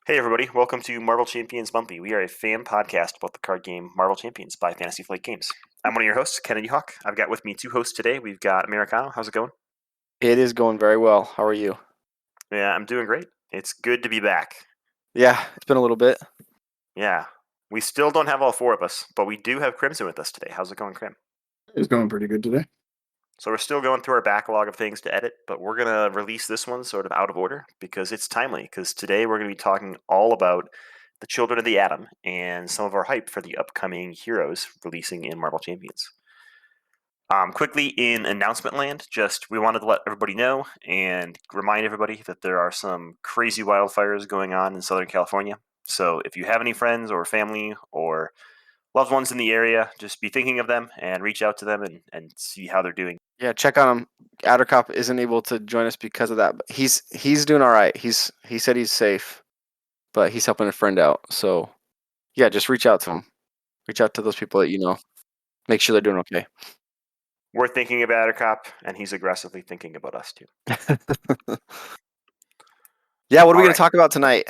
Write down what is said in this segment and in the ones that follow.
Hey everybody, welcome to Marvel Champions Monthly. We are a fan podcast about the card game Marvel Champions by Fantasy Flight Games. I'm one of your hosts, Kennedy Hawk. I've got with me two hosts today. We've got Amerikano. How's it going? It is going very well. How are you? Yeah, I'm doing great. It's good to be back. Yeah, it's been a little bit. Yeah, we still don't have all four of us, but we do have Crimson with us today. How's it going, Crim? It's going pretty good today. So we're still going through our backlog of things to edit, but we're going to release this one sort of out of order because it's timely, because today we're going to be talking all about the Children of the Atom and some of our hype for the upcoming heroes releasing in Marvel Champions. Quickly in announcement land, just we wanted to let everybody know and remind everybody that there are some crazy wildfires going on in Southern California. So if you have any friends or family or loved ones in the area, just be thinking of them and reach out to them and see how they're doing. Yeah, check on him. Addercop isn't able to join us because of that, but he's doing all right. He said he's safe, but he's helping a friend out. So yeah, just reach out to him. Reach out to those people that you know. Make sure they're doing okay. We're thinking of Addercop, and he's aggressively thinking about us too. Yeah, what are we going to talk about tonight?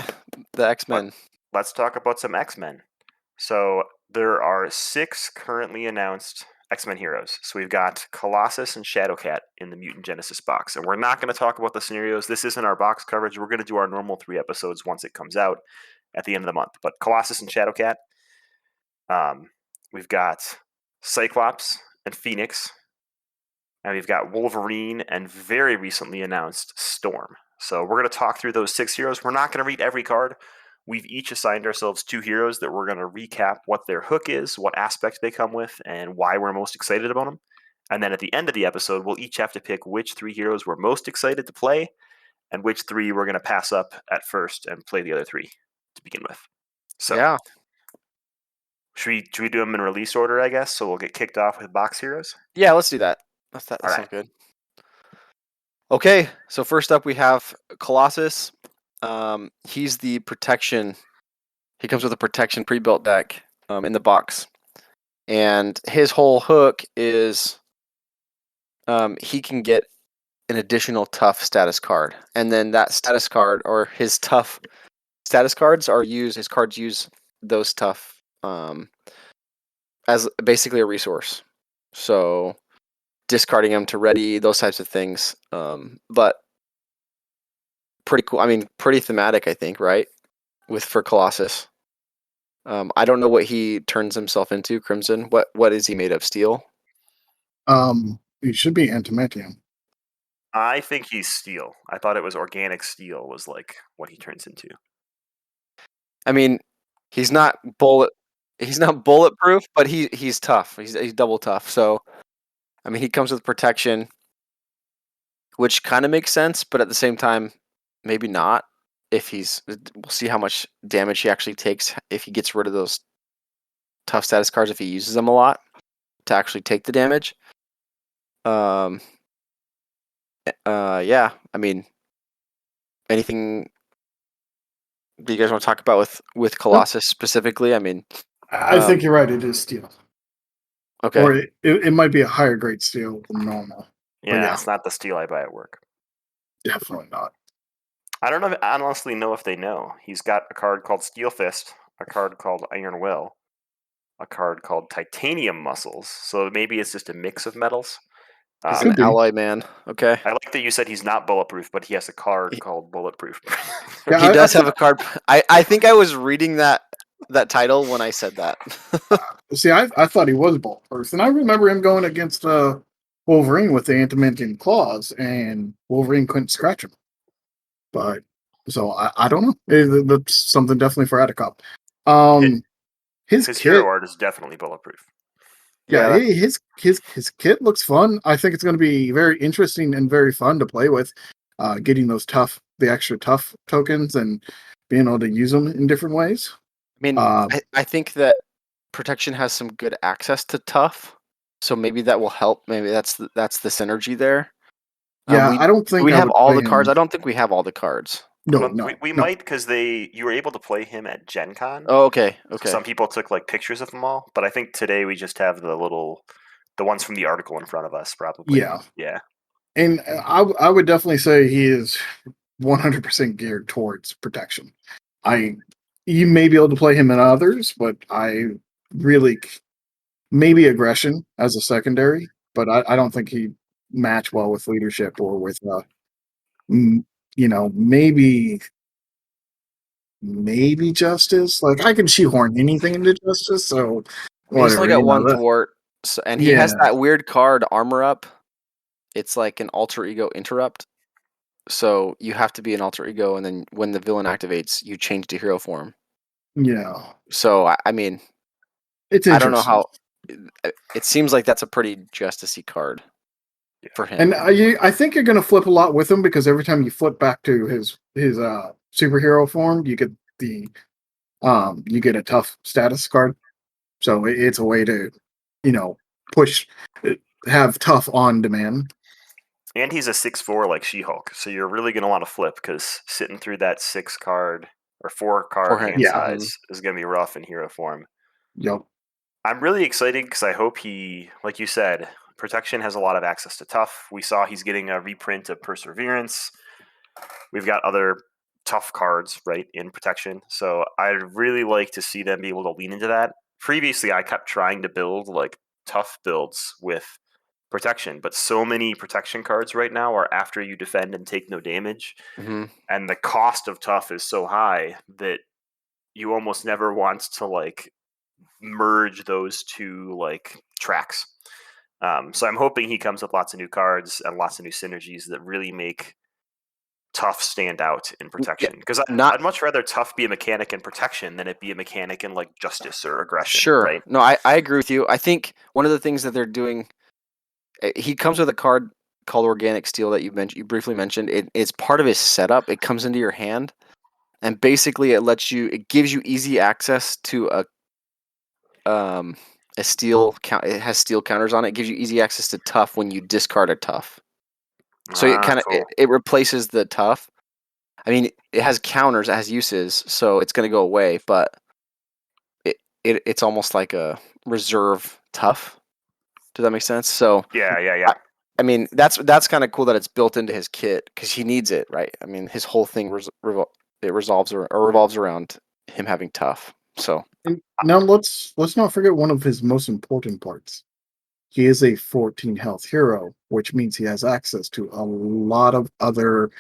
The X-Men. Let's talk about some X-Men. So there are 6 currently announced X-Men heroes. So we've got Colossus and Shadowcat in the Mutant Genesis box. And we're not going to talk about the scenarios. This isn't our box coverage. We're going to do our normal 3 episodes once it comes out at the end of the month. But Colossus and Shadowcat. We've got Cyclops and Phoenix. And we've got Wolverine and very recently announced Storm. So we're going to talk through those 6 heroes. We're not going to read every card. We've each assigned ourselves 2 heroes that we're going to recap what their hook is, what aspect they come with, and why we're most excited about them. And then at the end of the episode, we'll each have to pick which 3 heroes we're most excited to play and which 3 we're going to pass up at first and play the other 3 to begin with. So yeah. Should we do them in release order, I guess? So we'll get kicked off with box heroes? Yeah, let's do that. That sounds good. Okay, so first up we have Colossus. He's the protection. He comes with a protection pre-built deck in the box, and his whole hook is he can get an additional tough status card, and then that status card or his tough status cards are used. His cards use those tough as basically a resource. So discarding them to ready, those types of things. But pretty cool. I mean, pretty thematic, I think, right? For Colossus. I don't know what he turns himself into, Crimson. What is he made of? Steel? It should be antimaterium. I think he's steel. I thought it was organic steel was like what he turns into. I mean, he's not bulletproof, but he's tough. He's double tough. So, I mean, he comes with protection, which kind of makes sense, but at the same time, maybe not. We'll see how much damage he actually takes if he gets rid of those tough status cards, if he uses them a lot to actually take the damage. Yeah, I mean, anything do you guys want to talk about with Colossus specifically? I mean, I think you're right. It is steel. Okay. Or it might be a higher grade steel than normal. Yeah, it's not the steel I buy at work. Definitely not. I don't honestly know if they know. He's got a card called Steel Fist, a card called Iron Will, a card called Titanium Muscles. So maybe it's just a mix of metals. He's an alloy man. Okay. I like that you said he's not bulletproof, but he has a card called Bulletproof. Yeah, he does have a card. I think I was reading that title when I said that. See, I thought he was bulletproof, and I remember him going against Wolverine with the adamantium claws, and Wolverine couldn't scratch him. But so I don't know. That's something definitely for Addercop. His hero art is definitely bulletproof. Yeah, his kit looks fun. I think it's going to be very interesting and very fun to play with. Getting those the extra tough tokens and being able to use them in different ways. I mean, I think that protection has some good access to tough, so maybe that will help. Maybe that's the synergy there. Yeah, I don't think we have all the cards. I don't think we have all the cards. No, we might, because you were able to play him at Gen Con. Oh, okay. So some people took like pictures of them all, but I think today we just have the ones from the article in front of us, probably. Yeah. And I would definitely say he is 100% geared towards protection. you may be able to play him in others, but I really maybe aggression as a secondary, but I don't think he match well with leadership or with m- maybe justice. Like I can shoehorn anything into justice, so He's only whatever, got one that thwart, and he has yeah. that weird card, Armor Up. It's like an alter ego interrupt. So you have to be an alter ego, and then when the villain activates, you change to hero form. Yeah. So I mean, It's I don't know interesting. how. It seems like that's a pretty justicey card for him. And I think you're going to flip a lot with him because every time you flip back to his superhero form, you get a tough status card. So it's a way to, you know, push uh, have tough on demand. And he's a 6/4 like She-Hulk, so you're really going to want to flip because sitting through that 6 card or 4 card Forehand. hand Yeah. size is going to be rough in hero form. Yep. I'm really excited because I hope he, like you said, protection has a lot of access to tough. We saw he's getting a reprint of Perseverance. We've got other tough cards, right, in protection. So I'd really like to see them be able to lean into that. Previously, I kept trying to build like tough builds with protection, but so many protection cards right now are after you defend and take no damage. Hmm. And the cost of tough is so high that you almost never want to like merge those two like tracks. So I'm hoping he comes with lots of new cards and lots of new synergies that really make tough stand out in Yeah, protection. Because not I'd much rather tough be a mechanic in protection than it be a mechanic in like justice or aggression, sure. right? No, I agree with you. I think one of the things that they're doing, he comes with a card called Organic Steel that you briefly mentioned. It's part of his setup. It comes into your hand, and basically it gives you easy access to a steel count. It has steel counters on it. It gives you easy access to tough when you discard a tough. So it Ah, kind of cool. it replaces the tough. I mean, it has counters, it has uses, so it's going to go away. But it's almost like a reserve tough. Does that make sense? So Yeah, yeah, I, yeah. I mean, that's kind of cool that it's built into his kit because he needs it, right? I mean, his whole thing revolves around him having tough. So And now let's not forget one of his most important parts. He is a 14 health hero, which means he has access to a lot of other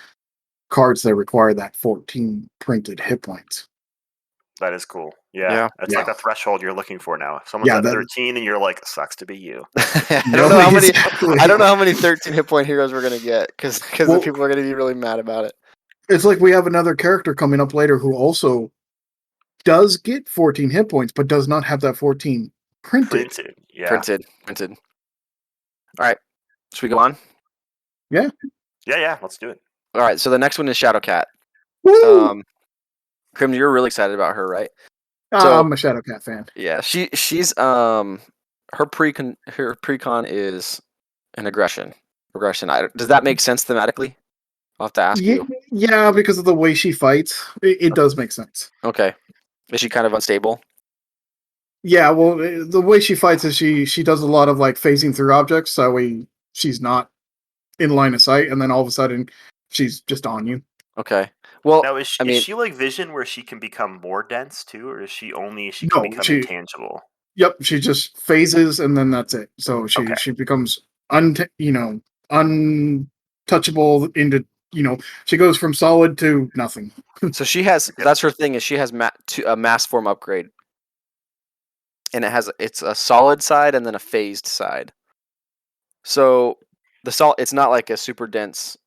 cards that require that 14 printed hit points. That is cool. Yeah, yeah, it's like Yeah. the threshold you're looking for now. If someone's Yeah, at that 13 and you're like, sucks to be you. I don't no, know how many. exactly. I don't know how many 13 hit point heroes we're gonna get because the Well, people are gonna be really mad about it. it's like we have another character coming up later who also does get 14 hit points, but does not have that 14 printed. Printed. Yeah. Printed. All right, should we go on? Yeah. Yeah, yeah. Let's do it. All right, so the next one is Shadowcat. Woo! Krim, you're really excited about her, right? I'm a Shadowcat fan. Yeah, she's her precon is an aggression. Does that make sense thematically? I'll have to ask Yeah, you. yeah, because of the way she fights, it does make sense. Okay. Is she kind of unstable? Yeah, well, the way she fights is she does a lot of like phasing through objects, so she's not in line of sight, and then all of a sudden she's just on you. Okay. Well, Now, I is mean, she like Vision where she can become more dense too, or is she only she can No, become intangible? yep, she just phases and then that's it. So Okay. she becomes untouchable into she goes from solid to nothing. so Yep. that's her thing is she has a mass form upgrade, and it's a solid side and then a phased side. So it's not like a super dense,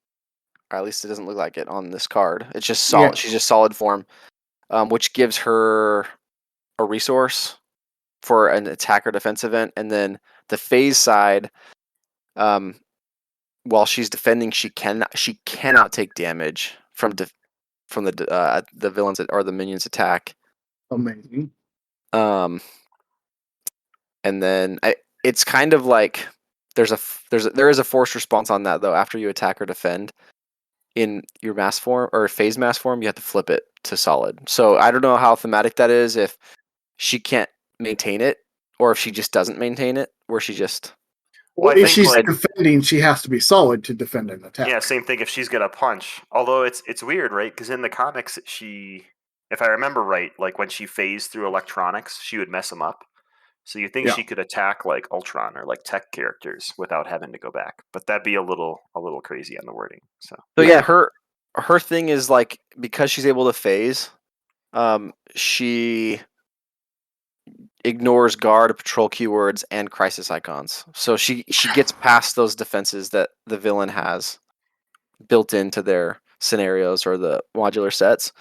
or at least it doesn't look like it on this card. It's just Yeah, solid. She's just solid form, which gives her a resource for an attack or defense event, and then the phase side, um, while she's defending, she cannot take damage from the villains or the minions attack. amazing. Um, and then it's kind of like there is a forced response on that though. After you attack or defend in your mass form or phase mass form, you have to flip it to solid. So I don't know how thematic that is if she can't maintain it or if she just doesn't maintain it, where she just Well, Well, I if think she's like defending, she has to be solid to defend an yeah, attack. same thing if she's gonna punch. Although it's weird, right? Because in the comics, if I remember right, like when she phased through electronics, she would mess them up. So you think Yeah. she could attack like Ultron or like tech characters without having to go back, but that'd be a little crazy on the wording. So So yeah, Yeah. her thing is like because she's able to phase, she ignores guard, patrol keywords, and crisis icons. So she gets past those defenses that the villain has built into their scenarios or the modular sets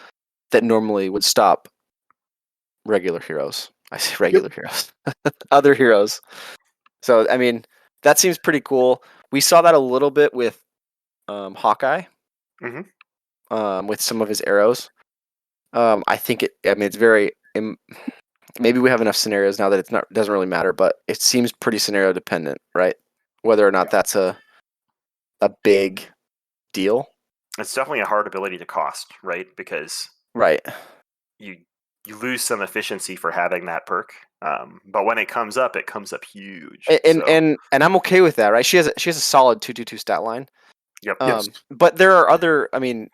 that normally would stop regular heroes. I say Yep. regular heroes, other heroes. So I mean, that seems pretty cool. We saw that a little bit with Hawkeye, hmm with some of his arrows. I think it. I mean, it's very. Maybe we have enough scenarios now that it's not doesn't really matter, but it seems pretty scenario dependent, right? Whether or not Yeah. that's a big deal, it's definitely a hard ability to cost, right? Because right? you you lose some efficiency for having that perk, but when it comes up huge. So And I'm okay with that, right? She has a solid 222 stat line. yep, Yes. But there are other. I mean,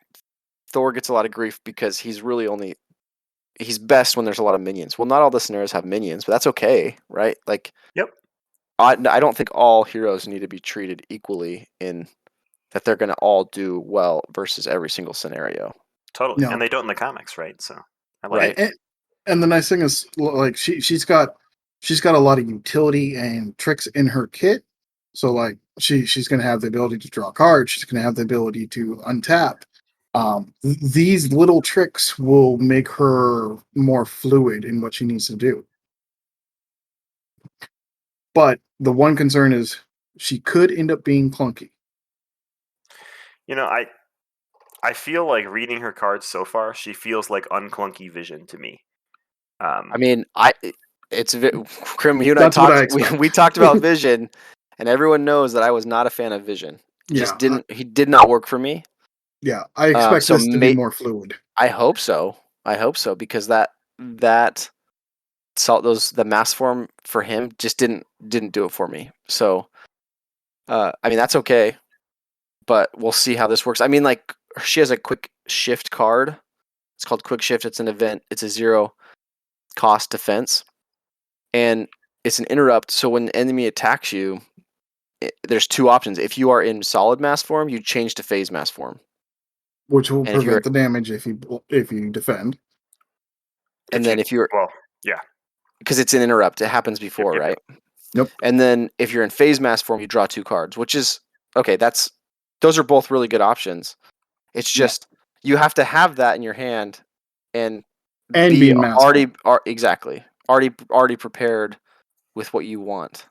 Thor gets a lot of grief because he's best when there's a lot of minions. Well, not all the scenarios have minions, but that's okay, right? Like yep, I don't think all heroes need to be treated equally in that they're going to all do well versus every single scenario, totally. And No. they don't in the comics, right? So I like And, right? it. and the nice thing is, like, she's got a lot of utility and tricks in her kit. So like she's gonna have the ability to draw cards. She's gonna have the ability to untap. These little tricks will make her more fluid in what she needs to do. But the one concern is she could end up being clunky. You know, I feel like reading her cards so far, she feels like unclunky Vision to me. I mean, Krim, you and I That's what I talked. expect. We talked about Vision, and everyone knows that I was not a fan of Vision. Yeah, He did not work for me. yeah. I expect So this to be more fluid. I hope so. I hope so because that the mass form for him just didn't do it for me. So I mean that's okay, but we'll see how this works. I mean, like she has a quick shift card. It's called quick shift. It's an event. It's a 0 cost defense, and it's an interrupt. So when the enemy attacks you, there's two options. If you are in solid mass form, you change to phase mass form, Which will and if you're prevent the damage if you defend. and If you then if you're well, yeah, because it's an interrupt, it happens yep, before, yep, yep. right? Nope. And then if you're in phase mass form, you draw 2 cards, which is okay. Those are both really good options. It's Yeah. just you have to have that in your hand and And be being mass form. exactly already prepared with what you want.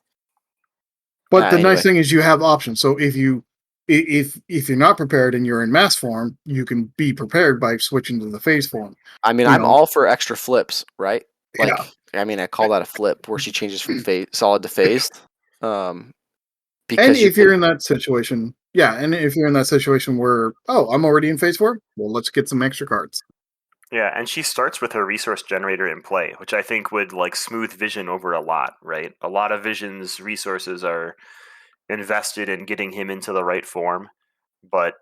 But the nice Anyway, thing is you have options. So if you're not prepared and you're in mass form, you can be prepared by switching to the phase form. I mean, You I'm know, all for extra flips, right? yeah. Like, I mean, I call that a flip where she changes from solid to phased, um, And because you if you're can. in that situation, yeah, and if you're in that situation where, oh, I'm already in phase four, well, let's get some extra cards. Yeah, and she starts with her resource generator in play, which I think would like smooth Vision over a lot, right? A lot of Vision's resources are invested in getting him into the right form, but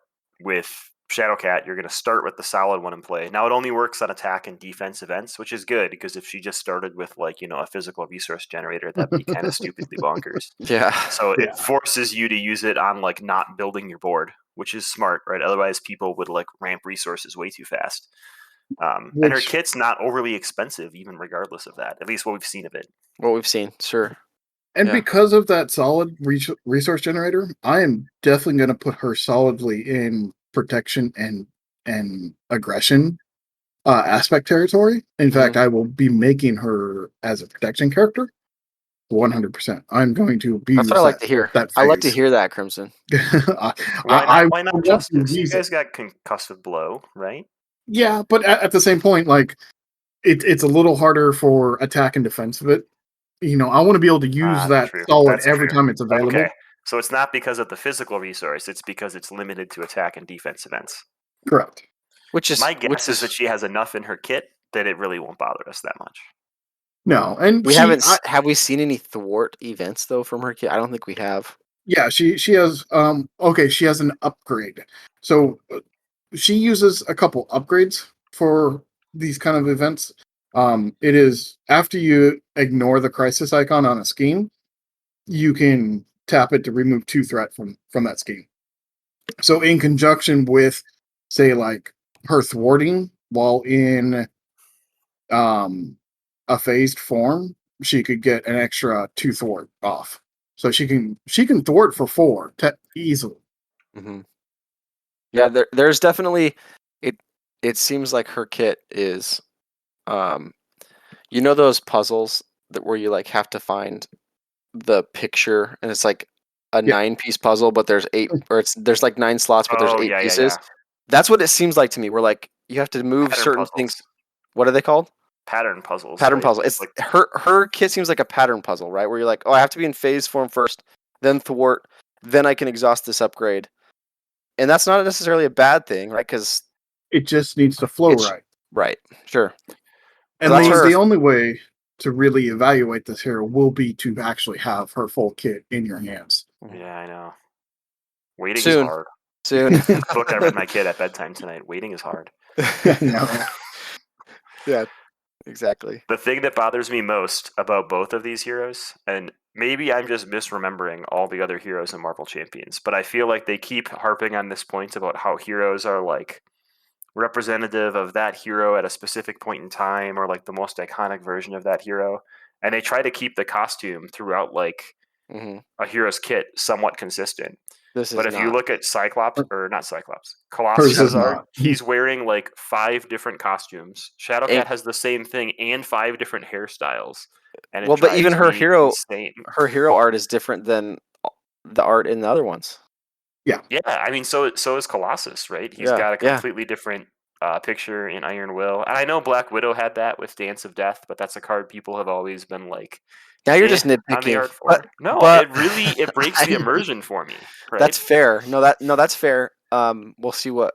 with Shadowcat, you're going to start with the solid one in play. Now it only works on attack and defense events, which is good because if she just started with like, a physical resource generator, that'd be kind of stupidly bonkers. Yeah. So it Yeah. forces you to use it on like not building your board, which is smart, right? Otherwise people would like ramp resources way too fast. And her Which kit's not overly expensive, even regardless of that. At least what we've seen of it. What we've seen, sure. and Yeah. because of that solid resource generator, I am definitely going to put her solidly in protection and aggression aspect territory. In fact, Mhm. I will be making her as a protection character 100%. I'm going to That's what I abuse like to hear. that I like to phase. hear that, Crimson. I, Why I not? Why not want to justice? You abuse it. guys got concussive blow, right? Yeah, but at the same point, like it's a little harder for attack and defense of it. I want to be able to use that True. solid That's every true. time it's Okay. available. So it's not because of the physical resource, it's because it's limited to attack and defense events. Correct. My Which guess is that is she has enough in her kit that it really won't bother us that much. No, and we haven't have we seen any thwart events though from her kid? I don't think we have. yeah, she has okay, she has an upgrade. So she uses a couple upgrades for these kind of events, it is after you ignore the crisis icon on a scheme, you can tap it to remove 2 threat from that scheme. So in conjunction with, say, like her thwarting while in a phased form, she could get an extra 2 thwart off. So she can thwart for 4 easily. Mm-hmm. Yeah, there's definitely it. It seems like her kit is, um, those puzzles that where you like have to find the picture, and it's like a Yeah. 9-piece puzzle, but there's 8, or there's like 9 slots, but there's Oh 8 yeah, yeah, pieces. yeah. That's what it seems like to me. Where like you have to move Pattern certain things. puzzles. What are they called? Pattern puzzles, Pattern right? puzzle. It's It's like her kit seems like a pattern puzzle, right? Where you're like, oh, I have to be in phase form first, then thwart, then I can exhaust this upgrade, and that's not necessarily a bad thing, right? Because It just needs to flow it's right. right, sure. So And that's well, her. the only way to really evaluate this hero will be to actually have her full kit in your hands. yeah, I know. Waiting is Soon, hard. soon. Book I read my kid at bedtime tonight. Waiting is hard. No. Yeah, exactly. The thing that bothers me most about both of these heroes, and maybe I'm just misremembering all the other heroes in Marvel Champions, but I feel like they keep harping on this point about how heroes are like representative of that hero at a specific point in time or like the most iconic version of that hero. And they try to keep the costume throughout like Hmm. a hero's kit somewhat consistent. This But is if you not. look at Cyclops, or not Cyclops, Hers Colossus's is art, not. he's wearing like 5 different costumes. And, Shadowcat has the same thing and 5 different hairstyles, and it well, but even drives me insane. her hero art is different than the art in the other ones. Yeah. Yeah, I mean, so is Colossus, right? He's Yeah, got a yeah. completely different picture in Iron Will, and I know Black Widow had that with Dance of Death, but that's a card people have always been like, Now you're eh, just on the nitpicking, art for. No, but it really it breaks the I, immersion for me, right? that's fair. No, that's fair. We'll see what.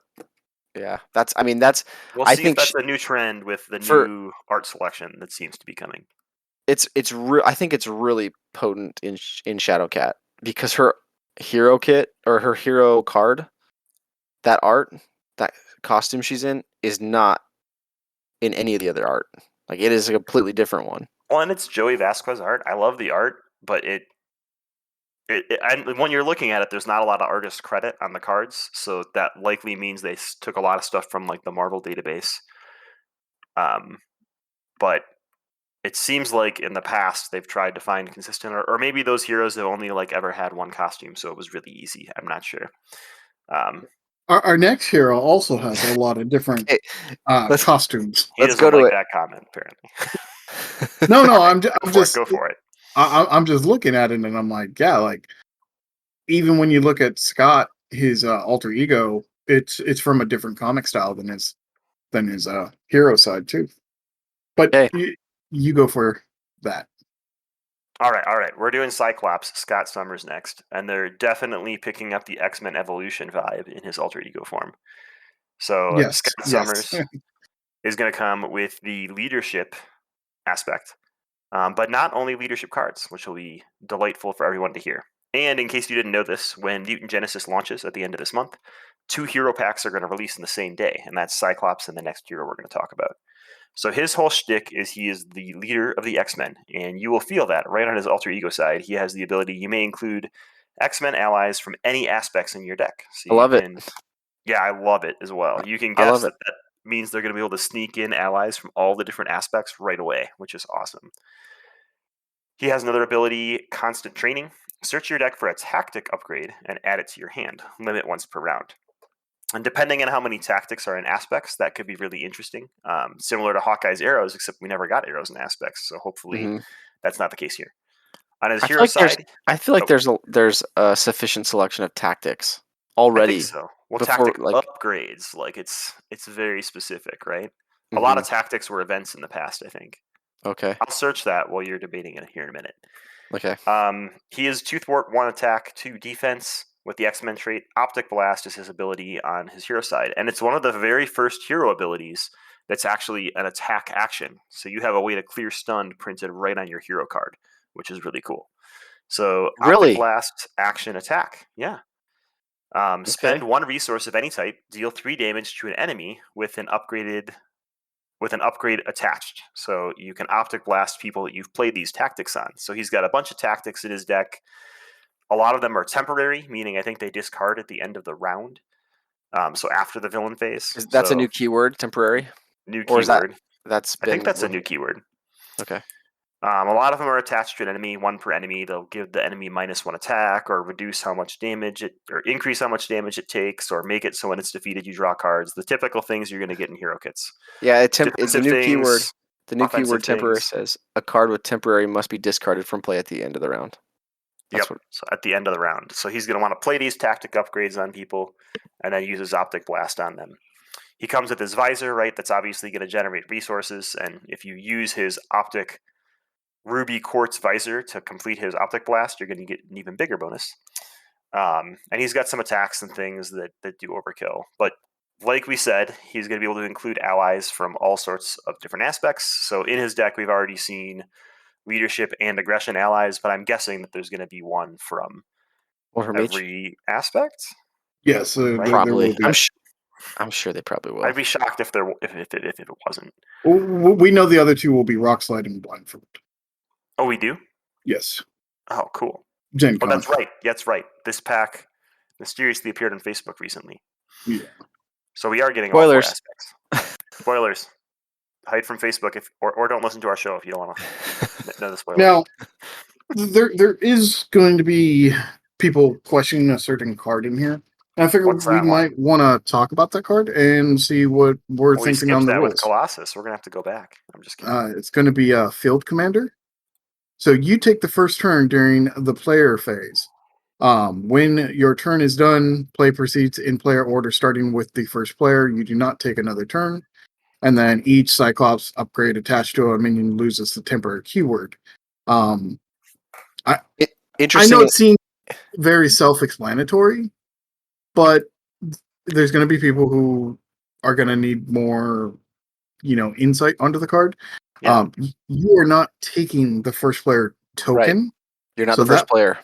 Yeah, that's. I mean, that's. We'll I see if think that's a new trend with the for new art selection that seems to be coming. it's real. I think it's really potent in Shadowcat because her hero kit or her hero card, that art, that costume she's in is not in any of the other art. Like it is a completely different one. Well, and it's Joey Vasquez art. I love the art, but and when you're looking at it, there's not a lot of artist credit on the cards, so that likely means they took a lot of stuff from like the Marvel database. Um, but it seems like in the past they've tried to find consistent, or maybe those heroes have only like ever had one costume, so it was really easy. I'm not sure. Um, Our next hero also has a lot of different Okay, let's costumes. he let's go doesn't to like it. that comment apparently. No, no, Go for it. Go for it. I'm just looking at it and I'm like, yeah, like even when you look at Scott, his alter ego, it's from a different comic style than his hero side too. But Okay, you go for that. All right, all right. We're doing Cyclops, Scott Summers next, and they're definitely picking up the X-Men Evolution vibe in his alter ego form. So Yes, Scott yes. Summers is going to come with the leadership aspect, but not only leadership cards, which will be delightful for everyone to hear. And in case you didn't know this, when Mutant Genesis launches at the end of this month, 2 hero packs are going to release in the same day, and that's Cyclops and the next hero we're going to talk about. So his whole shtick is he is the leader of the X-Men, and you will feel that right on his alter ego side. He has the ability, you may include X-Men allies from any aspects in your deck. So I you love it. can, yeah, I love it as well. You can I love guess it. that means they're going to be able to sneak in allies from all the different aspects right away, which is awesome. He has another ability, Constant Training. Search your deck for a tactic upgrade and add it to your hand. Limit once per round. And depending on how many tactics are in aspects, that could be really interesting. Similar to Hawkeye's arrows, except we never got arrows in aspects, so hopefully Hmm. that's not the case here. On his I feel hero like there's. side, I feel like oh, there's a sufficient selection of tactics I think already so. Well, before tactic like. upgrades, like it's very specific, right? A lot Hmm. of tactics were events in the past, I think. Okay. I'll search that while you're debating it here in a minute. Okay. He is Toothwort, 1 attack, 2 defense with the X-Men trait. Optic Blast is his ability on his hero side, and it's one of the very first hero abilities that's actually an attack action. So you have a way to clear stunned printed right on your hero card, which is really cool. So Optic Really? Blast, action, attack. Yeah. Okay. Spend 1 resource of any type, deal 3 damage to an enemy with an upgraded with an upgrade attached. So you can Optic Blast people that you've played these tactics on. So he's got a bunch of tactics in his deck. A lot of them are temporary, meaning I think they discard at the end of the round. So after the villain phase. That's a So new keyword, temporary, new or is keyword. that's I think been that's a new keyword. okay? A lot of them are attached to an enemy, one per enemy. They'll give the enemy -1 attack, or reduce how much damage it, or increase how much damage it takes, or make it so when it's defeated you draw cards. The typical things you're going to get in hero kits. Yeah, the Defensive new keyword. things, The new offensive keyword temporary things. says a card with temporary must be discarded from play at the end of the round. That's Yep. what. So at the end of the round. So he's going to want to play these tactic upgrades on people, and then use his Optic Blast on them. He comes with his visor, right? That's obviously going to generate resources, and if you use his Optic Ruby Quartz visor to complete his Optic Blast, you're going to get an even bigger bonus. And he's got some attacks and things that do overkill. But like we said, he's going to be able to include allies from all sorts of different aspects. So in his deck, we've already seen leadership and aggression allies, but I'm guessing that there's going to be one from Or from each? every aspect. Yes, Right? there will Probably. be. I'm sure they probably will. I'd be shocked if it wasn't. We know the other two will be Rock Slide and Blindfold. Oh, we do? Yes, Oh, cool. Gen Oh, Con. that's right. That's right. This pack mysteriously appeared on Facebook recently. Yeah. So we are getting all four Spoilers. aspects. Spoilers. Hide from Facebook or don't listen to our show if you don't want to know the spoilers. Now, there is going to be people questioning a certain card in here. And I figure What's we that one? might want to talk about that card and see what we're Well, we thinking on skipped the that with rules. Colossus. We're gonna have to go back. I'm just kidding. It's going to be a Field Commander. So you take the first turn during the player phase. When your turn is done, play proceeds in player order starting with the first player. You do not take another turn. And then each Cyclops upgrade attached to a minion loses the temporary keyword. I Interesting. know it seems very self-explanatory, but there's going to be people who are going to need more, insight onto the card. Yeah. You are not taking the first player token. You're not So the first player.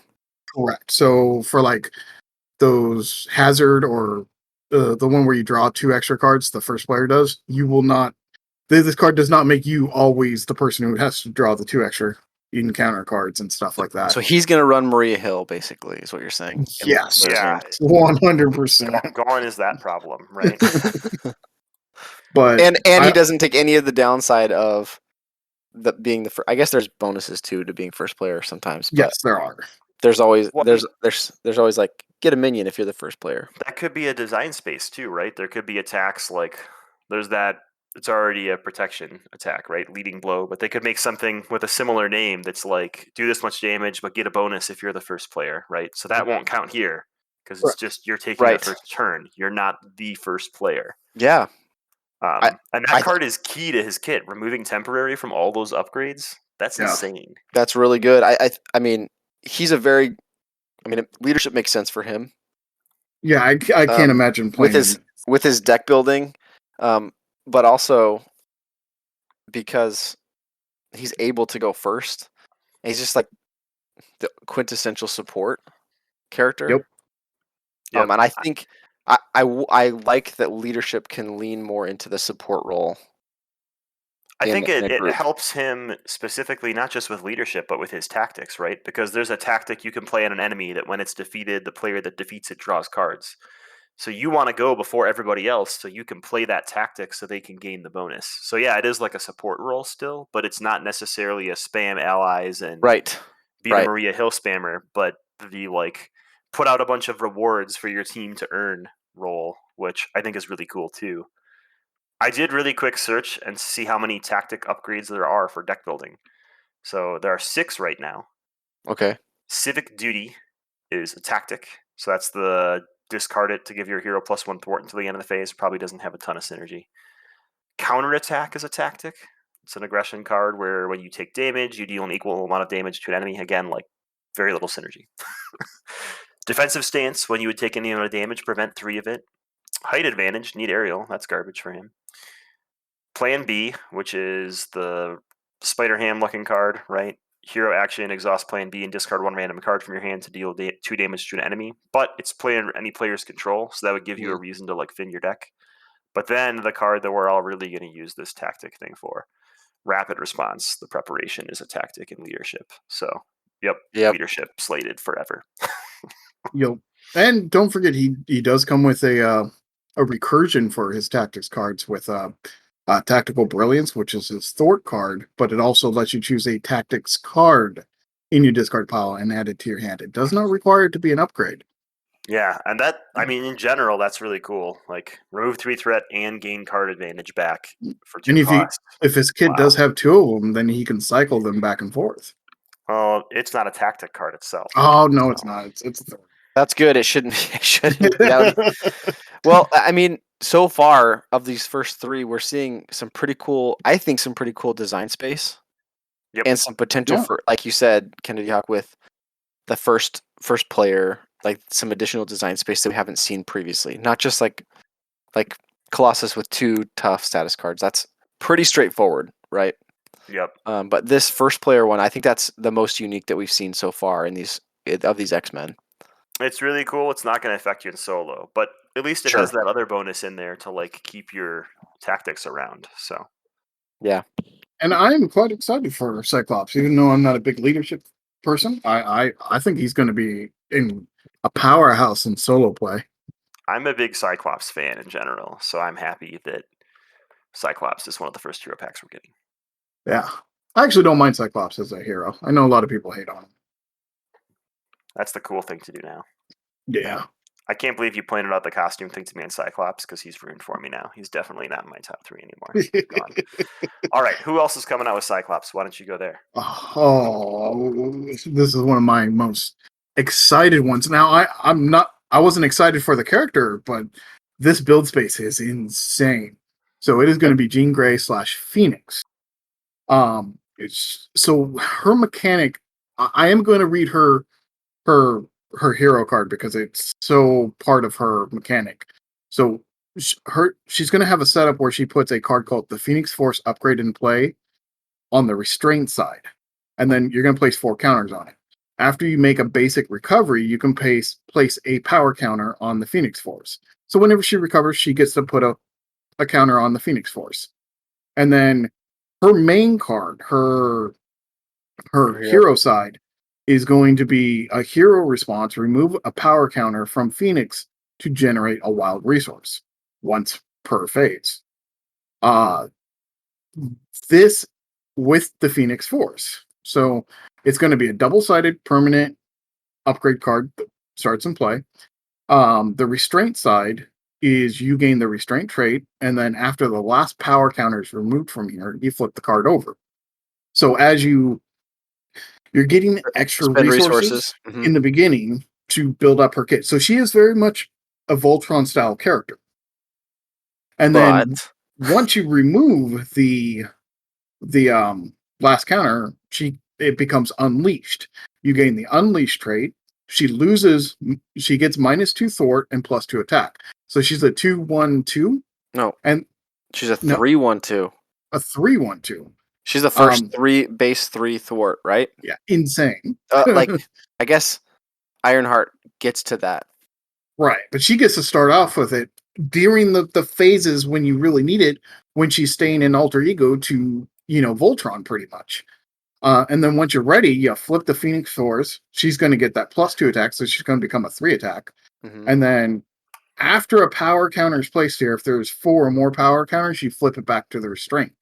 Correct. So for like those hazard or the one where you draw 2 extra cards, the first player does, you will not. This card does not make you always the person who has to draw the 2 extra encounter cards and stuff like that. So he's going to run Maria Hill, basically, is what you're saying. Yes. Yeah. 100%. Gone is that problem, right? But and he doesn't take any of the downside of being the first. I guess there's bonuses too to being first player sometimes. But yes, there are. there's always Well, there's always like get a minion if you're the first player. that could be a design space too, right? There could be attacks like there's that. It's already a protection attack, right? Leading blow, but they could make something with a similar name that's like do this much damage, but get a bonus if you're the first player, right? So that won't count here because it's just you're taking Right. the first turn. You're not the first player. Yeah. And that card is key to his kit. Removing temporary from all those upgrades, that's insane. That's really good. I mean, he's a very. I mean, leadership makes sense for him. Yeah, I can't imagine playing with his deck building, but also because he's able to go first. He's just like the quintessential support character. Yep. Yep. And I think I like that leadership can lean more into the support role. I think it helps him specifically, not just with leadership, but with his tactics, right? Because there's a tactic you can play on an enemy that when it's defeated, the player that defeats it draws cards. So you want to go before everybody else so you can play that tactic so they can gain the bonus. So yeah, it is like a support role still, but it's not necessarily a spam allies and be the Maria Hill spammer, but the like put out a bunch of rewards for your team to earn role, which I think is really cool too. I did really quick search and see how many tactic upgrades there are for deck building. So there are 6 right now. Okay. Civic Duty is a tactic. So that's the discard it to give your hero +1 thwart until the end of the phase. Probably doesn't have a ton of synergy. Counterattack is a tactic. It's an aggression card where when you take damage, you deal an equal amount of damage to an enemy. Again, like very little synergy. Defensive Stance, when you would take any amount of damage, prevent 3 of it. Height Advantage, need aerial. That's garbage for him. Plan B, which is the Spider Ham looking card, right? Hero action, exhaust Plan B, and discard 1 random card from your hand to deal 2 damage to an enemy. But it's play under any player's control, so that would give you a reason to like fin your deck. But then the card that we're all really going to use this tactic thing for, rapid response. The preparation is a tactic in leadership. So, yep, Yep. leadership slated forever. And don't forget he does come with a recursion for his tactics cards with tactical brilliance, which is his thwart card, but it also lets you choose a tactics card in your discard pile and add it to your hand. It does not require it to be an upgrade. Yeah, and that, I mean, in general, that's really cool. Like, remove 3 threat and gain card advantage back for 2 And cost. if his kid Wow. does have two of them, then he can cycle them back and forth. Well, it's not a tactic card itself. Oh no, so. it's not. It's a That's good. It shouldn't. It shouldn't. That would be, well, I mean, so far of these first three, we're seeing some pretty cool. I think some pretty cool design space Yep. and some potential Yeah. for, like you said, Kennedy Hawk, with the first player, like some additional design space that we haven't seen previously. Not just like Colossus with 2 tough status cards. That's pretty straightforward, right? Yep. But this first player one, I think that's the most unique that we've seen so far in these X-Men. It's really cool. It's not going to affect you in solo, but at least it Sure. has that other bonus in there to like keep your tactics around. So Yeah. And I'm quite excited for Cyclops, even though I'm not a big leadership person. I think he's going to be in a powerhouse in solo play. I'm a big Cyclops fan in general, so I'm happy that Cyclops is one of the first hero packs we're getting. Yeah, I actually don't mind Cyclops as a hero. I know a lot of people hate on him. That's the cool thing to do now. Yeah. I can't believe you pointed out the costume thing to me in Cyclops because he's ruined for me now. He's definitely not in my top 3 anymore. Gone. All right, who else is coming out with Cyclops? Why don't you go there? Oh, this is one of my most excited ones. Now, I wasn't excited for the character, but this build space is insane. So it is going to be Jean Grey / Phoenix. It's so her mechanic. I am going to read her her hero card because it's so part of her mechanic. So she's going to have a setup where she puts a card called the Phoenix Force upgrade in play on the restraint side, and then you're going to place 4 counters on it. After you make a basic recovery, you can place a power counter on the Phoenix Force. So whenever she recovers, she gets to put a counter on the Phoenix Force. And then her main card, her hero side, is going to be a hero response. Remove a power counter from Phoenix to generate a wild resource once per phase. This with the Phoenix Force. So it's going to be a double-sided permanent upgrade card that starts in play. The restraint side is you gain the restraint trait, and then after the last power counter is removed from here, you flip the card over. So as you're getting extra Spend resources Mhm. in the beginning to build up her kit. So she is very much a Voltron style character. And then But once you remove the last counter, it becomes unleashed. You gain the unleashed trait. She gets -2 thwart and +2 attack. So she's a 2/1/2. no, And she's a no, 3/1/2. a 3/1/2. She's the first base 3 thwart, right? Yeah, insane. Like, I guess Ironheart gets to that. Right, but she gets to start off with it during the phases when you really need it, when she's staying in alter ego to, Voltron pretty much. And then once you're ready, you flip the Phoenix Force. She's going to get that +2 attack, so she's going to become a 3 attack. Mhm. And then after a power counter is placed here, if there's 4 or more power counters, you flip it back to the restraint.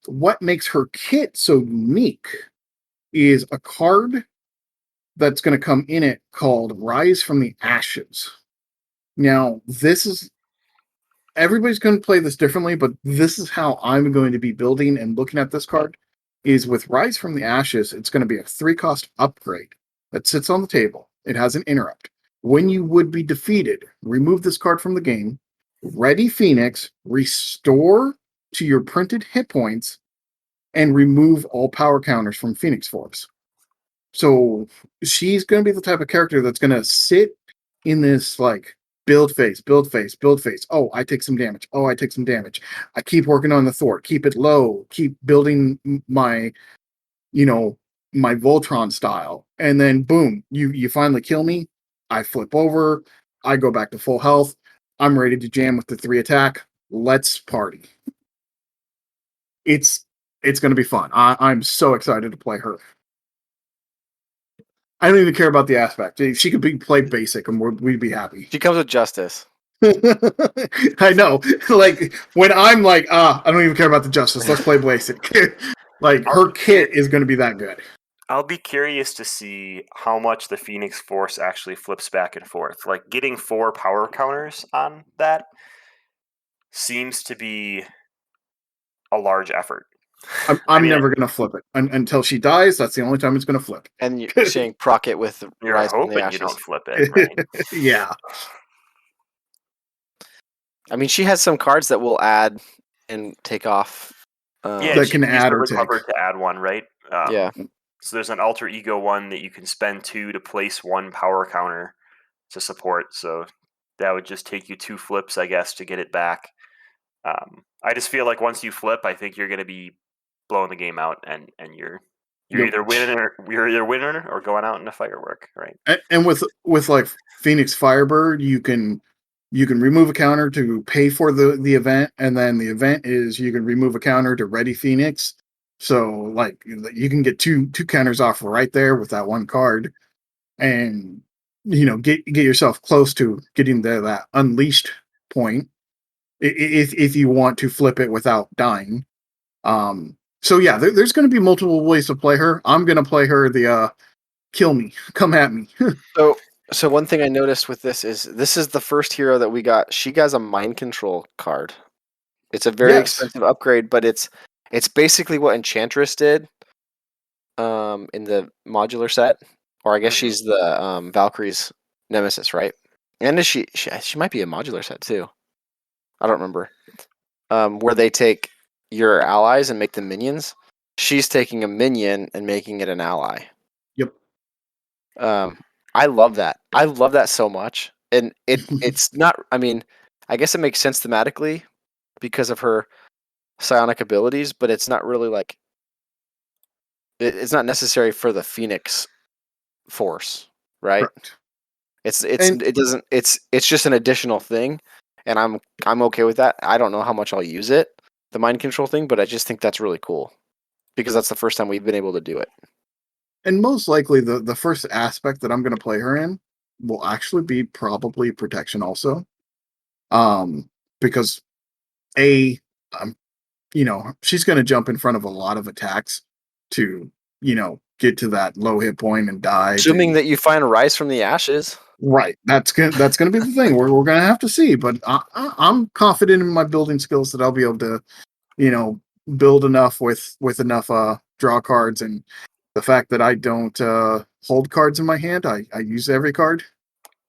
What makes her kit so unique is a card that's going to come in it called Rise from the Ashes. Now, everybody's going to play this differently, but this is how I'm going to be building and looking at this card. Is with Rise from the Ashes, it's going to be a 3-cost upgrade that sits on the table. It has an interrupt. When you would be defeated, remove this card from the game, ready Phoenix, restore to your printed hit points, and remove all power counters from Phoenix Force. So she's going to be the type of character that's going to sit in this like build phase, build phase, build phase. Oh, I take some damage. Oh, I take some damage. I keep working on the thwart, keep it low, keep building my, my Voltron style. And then boom, you finally kill me. I flip over. I go back to full health. I'm ready to jam with the 3 attack. Let's party. It's going to be fun. I'm so excited to play her. I don't even care about the aspect. If she could be played basic, and we'd be happy. She comes with justice. I know. Like when I'm like, I don't even care about the justice. Let's play basic. Like her kit is going to be that good. I'll be curious to see how much the Phoenix Force actually flips back and forth. Like getting 4 power counters on that seems to be a large effort. I'm never going to flip it until she dies. That's the only time it's going to flip. And you're saying proc it with you're Rise from the hoping you Ashes. don't flip it, right? Yeah. I mean, she has some cards that will add and take off. Yeah, That she can can use add the or take. recover to add 1, right? Yeah. So there's an alter ego one that you can spend 2 to place 1 power counter to support. So that would just take you 2 flips, I guess, to get it back. I just feel like once you flip, I think you're going to be blowing the game out, and you're Yep. either winning or going out in a firework, right? And with like Phoenix Firebird, you can remove a counter to pay for the event, and then the event is you can remove a counter to ready Phoenix. So like you can get two counters off right there with that one card, and get yourself close to getting that unleashed point if you want to flip it without dying. So yeah, there's going to be multiple ways to play her. I'm going to play her the kill me, come at me. So one thing I noticed with this is the first hero that we got. She has a mind control card. It's a very Yes. expensive upgrade, but it's basically what Enchantress did in the modular set. Or I guess she's the Valkyrie's nemesis, right? And is she might be a modular set too. I don't remember. Where they take your allies and make them minions. She's taking a minion and making it an ally. Yep. I love that. I love that so much. And it's not, I mean, I guess it makes sense thematically because of her psionic abilities, but it's not really like it's not necessary for the Phoenix Force, right? Correct. It's just an additional thing, and I'm okay with that. I don't know how much I'll use it, the mind control thing, but I just think that's really cool because that's the first time we've been able to do it. And most likely the first aspect that I'm going to play her in will actually be probably protection also. Because um, she's going to jump in front of a lot of attacks to, get to that low hit point and die. Assuming that you find a Rise from the Ashes. Right. That's going to be the thing. We're going to have to see, but I'm confident in my building skills that I'll be able to, build enough with enough draw cards, and the fact that I don't hold cards in my hand, I use every card.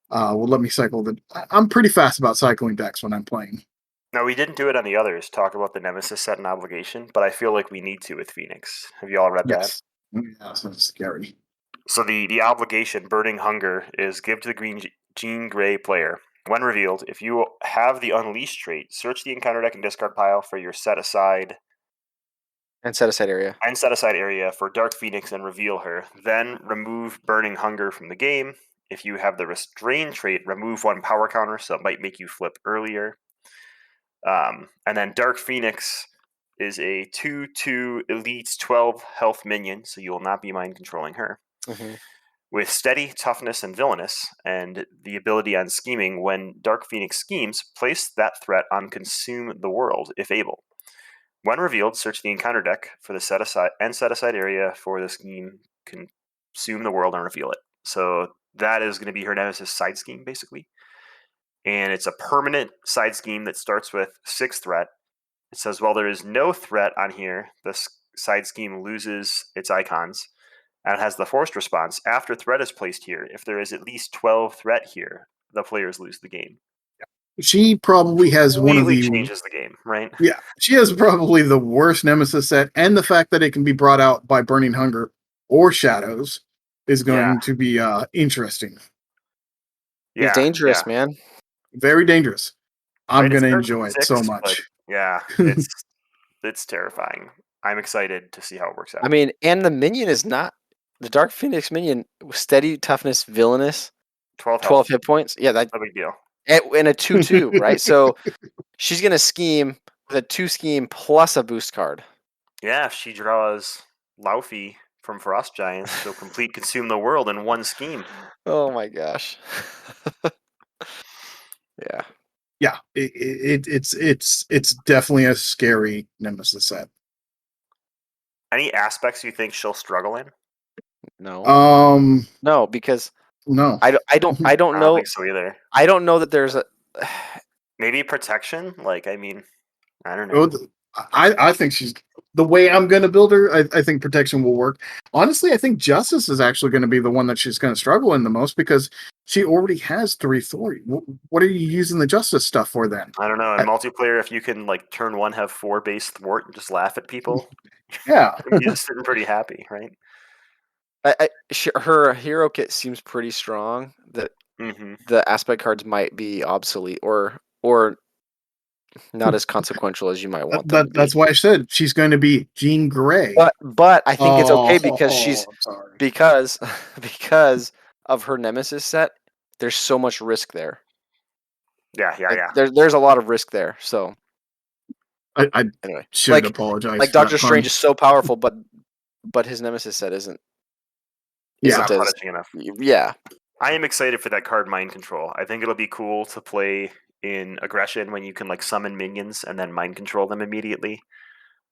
Will let me cycle I'm pretty fast about cycling decks when I'm playing. Now, we didn't do it on the others, talk about the Nemesis set and obligation, but I feel like we need to with Phoenix. Have you all read that? Yes. Yeah, sounds scary. So the obligation, Burning Hunger, is give to the green Jean Grey player. When revealed, if you have the Unleashed trait, search the encounter deck and discard pile for your set aside area for Dark Phoenix and reveal her. Then remove Burning Hunger from the game. If you have the Restrain trait, remove 1 power counter, so it might make you flip earlier. And then Dark Phoenix is a 2/2 Elite 12 health minion, so you will not be mind controlling her. Mm-hmm. With Steady, Toughness, and Villainous, and the ability on Scheming, when Dark Phoenix schemes, place that threat on Consume the World, if able. When revealed, search the encounter deck for the set aside area for the scheme, Consume the World, and reveal it. So that is going to be her Nemesis side scheme, basically. And it's a permanent side scheme that starts with 6 threat. It says, while there is no threat on here, this side scheme loses its icons. And it has the forced response. After threat is placed here, if there is at least 12 threat here, the players lose the game. She probably has one of Completely the changes the game, right? Yeah, she has probably the worst Nemesis set, and the fact that it can be brought out by Burning Hunger or Shadows is going to be interesting. He's dangerous, man. Very dangerous. I'm Right, going it's to Dark enjoy it Phoenix, so but much. yeah, it's terrifying. I'm excited to see how it works out. I mean, and the minion is not the Dark Phoenix minion. Steady, Toughness, Villainous, 12 12 hit points. Yeah, no big deal. in a 2/2, right? So she's gonna scheme with a 2 scheme plus a boost card. Yeah, if she draws Laufey from Frost Giants, she'll complete consume the world in one scheme. Oh my gosh. Yeah. Yeah, it's definitely a scary Nemesis set. Any aspects you think she'll struggle in? No. Um, No, because no. I don't I don't know think so either. I don't know that there's a Maybe protection? Like, I mean, I don't Oh, know. I think she's the way I'm going to build her. I think protection will work. Honestly, I think justice is actually going to be the one that she's going to struggle in the most because she already has 3 authority. What are you using the justice stuff for then? I don't know. In multiplayer, if you can like turn one, have 4 base thwart, and just laugh at people, Yeah, you're sitting pretty happy, right? her hero kit seems pretty strong that Mm-hmm. the aspect cards might be obsolete or not as consequential as you might want them to be. that's why I said she's going to be Jean Grey. But I think it's okay because Oh, she's I'm sorry. because because of her nemesis set. There's so much risk there. Yeah, yeah, Like yeah. there's a lot of risk there. So I anyway, should apologize like for that Doctor pun. Strange is so powerful, but his nemesis set isn't Yeah, Not as punishing enough. yeah. I am excited for that card, Mind Control. I think it'll be cool to play in aggression when you can like summon minions and then mind control them immediately.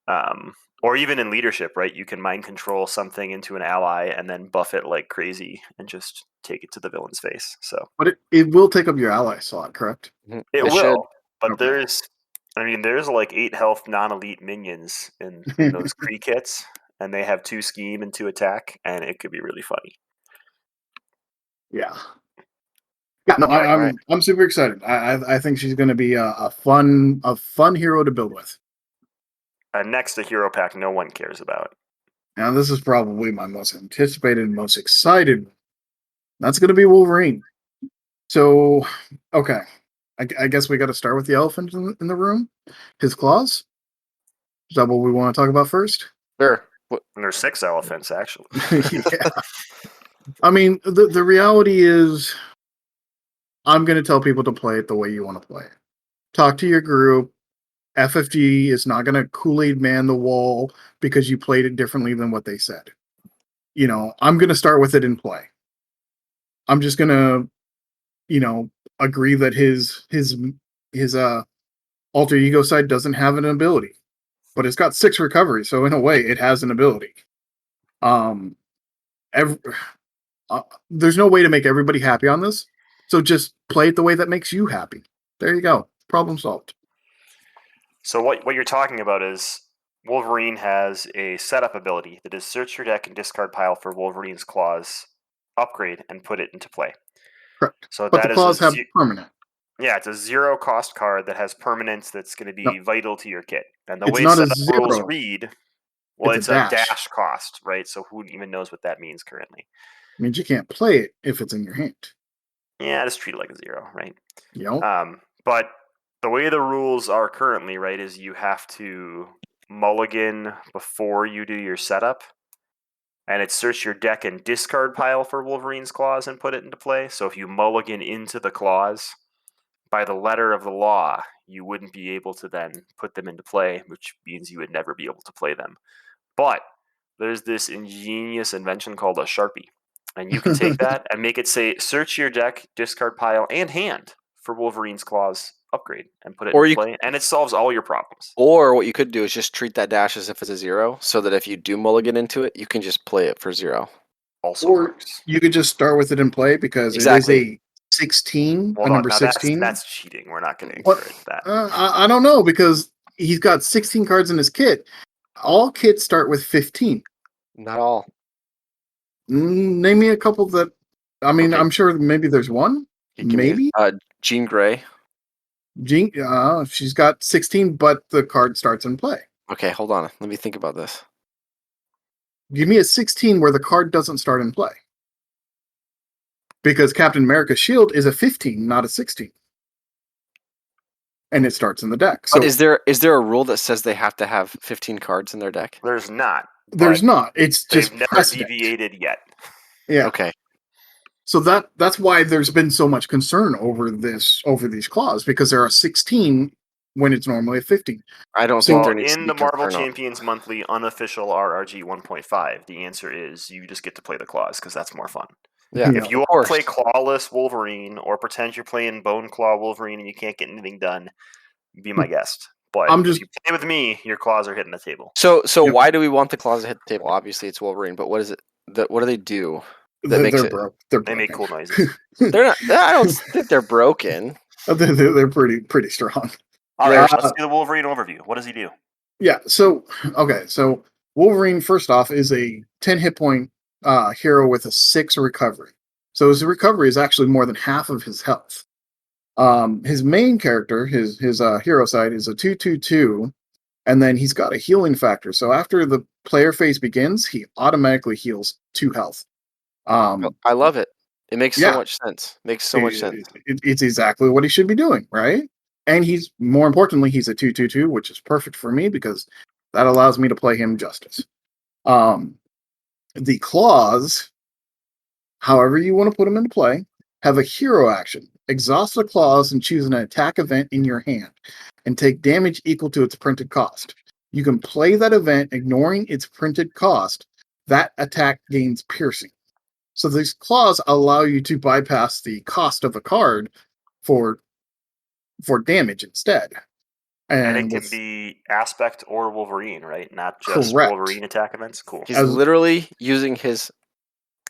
Or even in leadership, right? You can mind control something into an ally and then buff it like crazy and just take it to the villain's face. So but it will take up your ally slot, correct? it It should. will, but Okay. there's like 8 health non-elite minions in those Kree kits, and they have 2 scheme and 2 attack, and it could be really funny. Yeah. Yeah, no, All right. I'm super excited. I think she's going to be a fun hero to build with. And next, a hero pack no one cares about. Now, this is probably my most anticipated, most excited. That's going to be Wolverine. So, okay, I guess we got to start with the elephant in the room. His claws. Is that what we want to talk about first? Sure. And there's 6 elephants actually. Yeah. I mean, the reality is, I'm going to tell people to play it the way you want to play it. Talk to your group. FFG is not going to Kool-Aid man the wall because you played it differently than what they said. I'm going to start with it in play. I'm just going to, agree that his alter ego side doesn't have an ability, but it's got 6 recovery, so in a way, it has an ability. Um, every, there's no way to make everybody happy on this, so just play it the way that makes you happy. There you go. Problem solved. So what you're talking about is Wolverine has a setup ability that is search your deck and discard pile for Wolverine's claws, upgrade, and put it into play. Correct. So But the that is claws have permanent. yeah, it's a 0 cost card that has permanence that's going to No, be vital to your kit. And the it's way not a setup rules 0. read, well, It's a it's a dash. dash cost, right? So who even knows what that means currently? Means you can't play it if it's in your hand. Yeah, just treat it like a 0, right? Yep. But the way the rules are currently, right, is you have to mulligan before you do your setup. And it's search your deck and discard pile for Wolverine's claws and put it into play. So if you mulligan into the claws, by the letter of the law, you wouldn't be able to then put them into play, which means you would never be able to play them. But there's this ingenious invention called a Sharpie. And you can take that and make it say search your deck, discard pile, and hand for Wolverine's claws upgrade and put it Or into you play. And it solves all your problems. Or what you could do is just treat that dash as if it's a 0, so that if you do mulligan into it, you can just play it for 0. Also Or works. you could just start with it in play because it is Exactly. a 16, Well, a number now 16. that's cheating. We're not going to What? encourage that. I don't know because he's got 16 cards in his kit. All kits start with 15. Not all. Name me a couple that. I mean, Okay. I'm sure maybe there's one. Give me Maybe Jean Grey. Jean. She's got 16, but the card starts in play. Okay, hold on. Let me think about this. Give me a 16 where the card doesn't start in play. Because Captain America's shield is a 15, not a 16. And it starts in the deck. So But is there a rule that says they have to have 15 cards in their deck? There's not. there's but not. It's They've just never precedent. deviated yet. Yeah. Okay. So that's why there's been so much concern over these claws, because there are 16 when it's normally a 15. I don't think Well, So there needs to in be the Marvel concern on. Champions Monthly unofficial RRG 1.5, the answer is you just get to play the claws because that's more fun. Yeah, Yeah. If you of want to course. play Clawless Wolverine or pretend you're playing Bone Claw Wolverine and you can't get anything done, be my guest. But I'm if just you play with me, your claws are hitting the table. So Yep. why do we want the claws to hit the table? Obviously, it's Wolverine, but what is it? What do they do that makes they're it? broke. They're They make broken. cool noises. They're not. I don't think they're broken. They're pretty strong. All right, They're let's do the Wolverine overview. What does he do? Yeah. So okay. So Wolverine, first off, is a 10 hit point hero with a 6 recovery. So his recovery is actually more than half of his health. His main character, his hero side, is a 2/2/2, and then he's got a healing factor. So after the player phase begins, he automatically heals 2 health. I love it. It makes so Yeah, much sense. Makes so much sense. it's exactly what he should be doing, right? And he's more importantly, he's a 2/2/2, which is perfect for me because that allows me to play him justice. Um, the claws, however you want to put them into play, have a hero action. Exhaust the claws and choose an attack event in your hand, and take damage equal to its printed cost. You can play that event ignoring its printed cost. That attack gains piercing. So these claws allow you to bypass the cost of a card for damage instead. And it And can with be Aspect or Wolverine, right? Not just correct, Wolverine attack events. Cool. He's as literally using his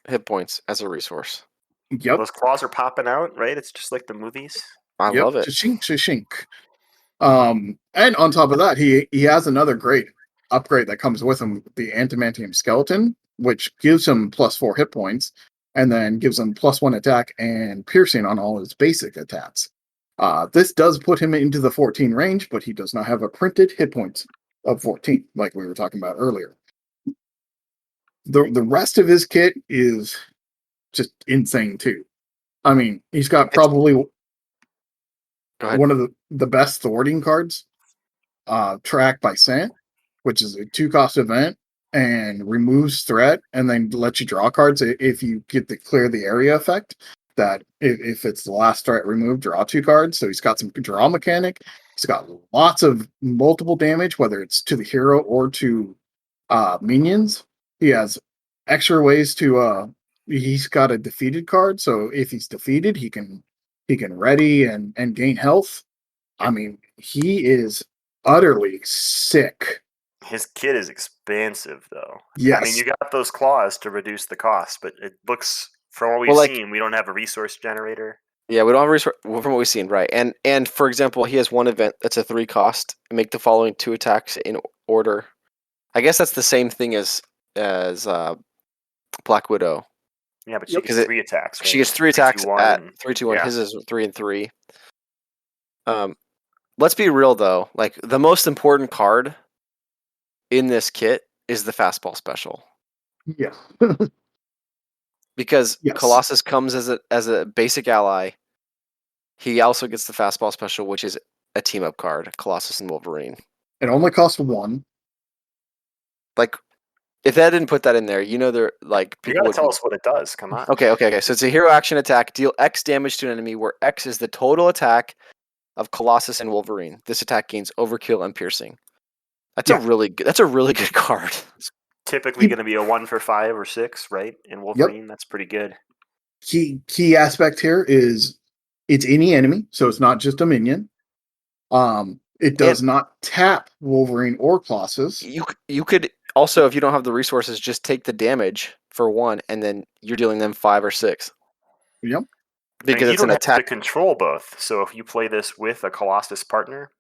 hit points as a resource. yep, Those claws are popping out, right? It's just like the movies. I yep, love it. shink, shink. And on top of that, he has another great upgrade that comes with him, the Antimantium Skeleton, which gives him +4 hit points, and then gives him +1 attack and piercing on all his basic attacks. This does put him into the 14 range, but he does not have a printed hit points of 14, like we were talking about earlier. The rest of his kit is just insane too. I mean, he's got It's, probably go ahead. one of the best thwarting cards, track by scent, which is a 2-cost event and removes threat and then lets you draw cards if you get the clear the area effect. That if it's the last threat removed, draw 2 cards. So he's got some draw mechanic. He's got lots of multiple damage, whether it's to the hero or to minions. He has extra ways to. He's got a defeated card, so if he's defeated, he can ready and gain health. I mean, he is utterly sick. His kit is expensive, though. I mean, Yes. you got those claws to reduce the cost, but it looks, from what we've Well, like, seen, we don't have a resource generator. yeah, we don't have resource from what we've seen, right? And for example, he has one event that's a 3 cost. Make the following 2 attacks in order. I guess that's the same thing as Black Widow. Yeah, but she Yep. gets Because 3 attacks. she Right? gets 3 3, attacks 2, 1, at and 3, 2, 1. yeah. His is 3 and 3. Let's be real though. Like the most important card in this kit is the fastball special Yeah. because Yes. Colossus comes as a basic ally. He also gets the fastball special, which is a team up card, Colossus and Wolverine. It only costs 1. Like if that didn't put that in there, they're like You people gotta would tell be. us what it does. Come on. Okay. So it's a hero action attack. Deal X damage to an enemy, where X is the total attack of Colossus and Wolverine. This attack gains overkill and piercing. That's Yeah. a really good card. Typically going to be a 1 for 5 or 6, right? In Wolverine, that's pretty good. Key aspect here is it's any enemy, so it's not just a minion. It does not tap Wolverine or Colossus. You could also, if you don't have the resources, just take the damage for 1, and then you're dealing them 5 or 6 Yep. because And you it's an don't have to attack. control both. So if you play this with a Colossus partner,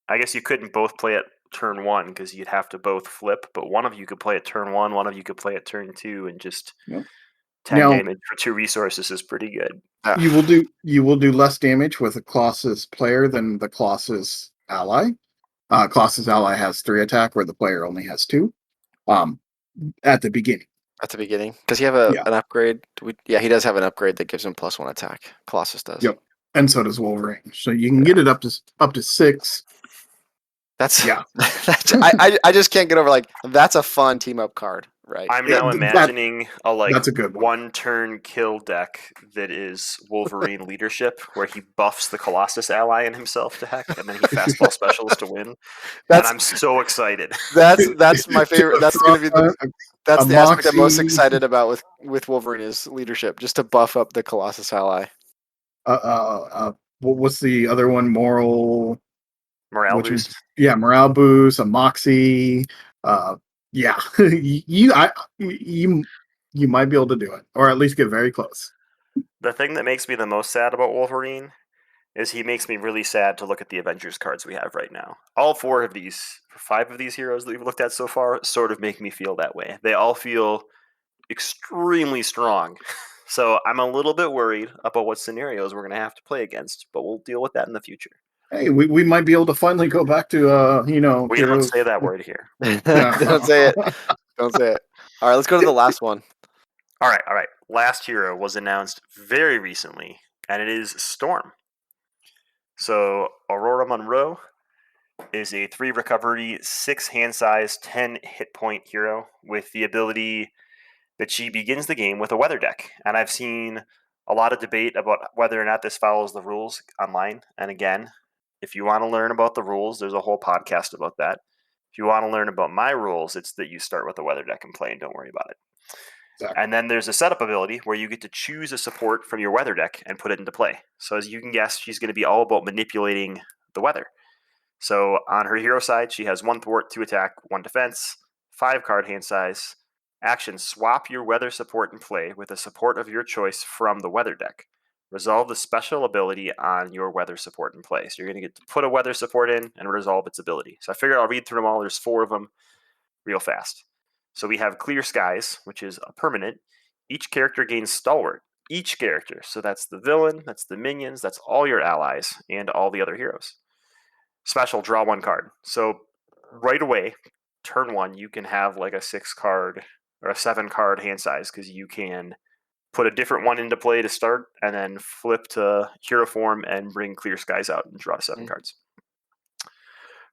I guess you couldn't both play it turn 1 because you'd have to both flip. But one of you could play it turn 1, one of you could play it turn 2, and just Yep. 10 Now damage for 2 resources is pretty good. you will do less damage with a Colossus player than the Colossus ally. Colossus ally has 3 attack, where the player only has 2. At the beginning. At the beginning. Does he have Yeah. an upgrade? Yeah, he does have an upgrade that gives him +1 attack. Colossus does. Yep. And so does Wolverine. So you can get it up to 6. That's Yeah. I just can't get over, like, that's a fun team up card Right. I'm Yeah, now imagining a that's a good one. one-turn kill deck that is Wolverine leadership, where he buffs the Colossus ally and himself to heck, and then he fastball specials to win. And That's I'm so excited. that's my favorite. That's going to be A that's the aspect I'm most Moxie. excited about with Wolverine is leadership, just to buff up the Colossus ally. What's the other one? Moral. Morale Which one? boost. Yeah, morale boost, a Moxie. Uh, yeah, you you might be able to do it, or at least get very close. The thing that makes me the most sad about Wolverine is he makes me really sad to look at the Avengers cards we have right now. All five of these heroes that we've looked at so far, sort of make me feel that way. They all feel extremely strong. So I'm a little bit worried about what scenarios we're going to have to play against, but we'll deal with that in the future. Hey, we might be able to finally go back to We don't heroes. say that word here. Don't say it. Don't say it. All right, let's go to the last one. All right, all right. Last hero was announced very recently, and it is Storm. So Aurora Monroe is a 3 recovery, 6 hand size, 10 hit point hero with the ability that she begins the game with a weather deck. And I've seen a lot of debate about whether or not this follows the rules online. And again, if you want to learn about the rules, there's a whole podcast about that. If you want to learn about my rules, it's that you start with a weather deck and play and don't worry about it. Exactly. And then there's a setup ability where you get to choose a support from your weather deck and put it into play. So as you can guess, she's going to be all about manipulating the weather. So on her hero side, she has 1 thwart, 2 attack, 1 defense, 5 card hand size. Action, swap your weather support in play with a support of your choice from the weather deck. Resolve the special ability on your weather support in play. So you're going to get to put a weather support in and resolve its ability. So I figured I'll read through them all. There's 4 of them real fast. So we have Clear Skies, which is a permanent. Each character gains Stalwart. Each character. So that's the villain, that's the minions, that's all your allies, and all the other heroes. Special, draw 1 card. So right away, turn 1, you can have like a 6 card or a 7 card hand size because you can put a different one into play to start and then flip to hero form and bring Clear Skies out and draw 7 cards.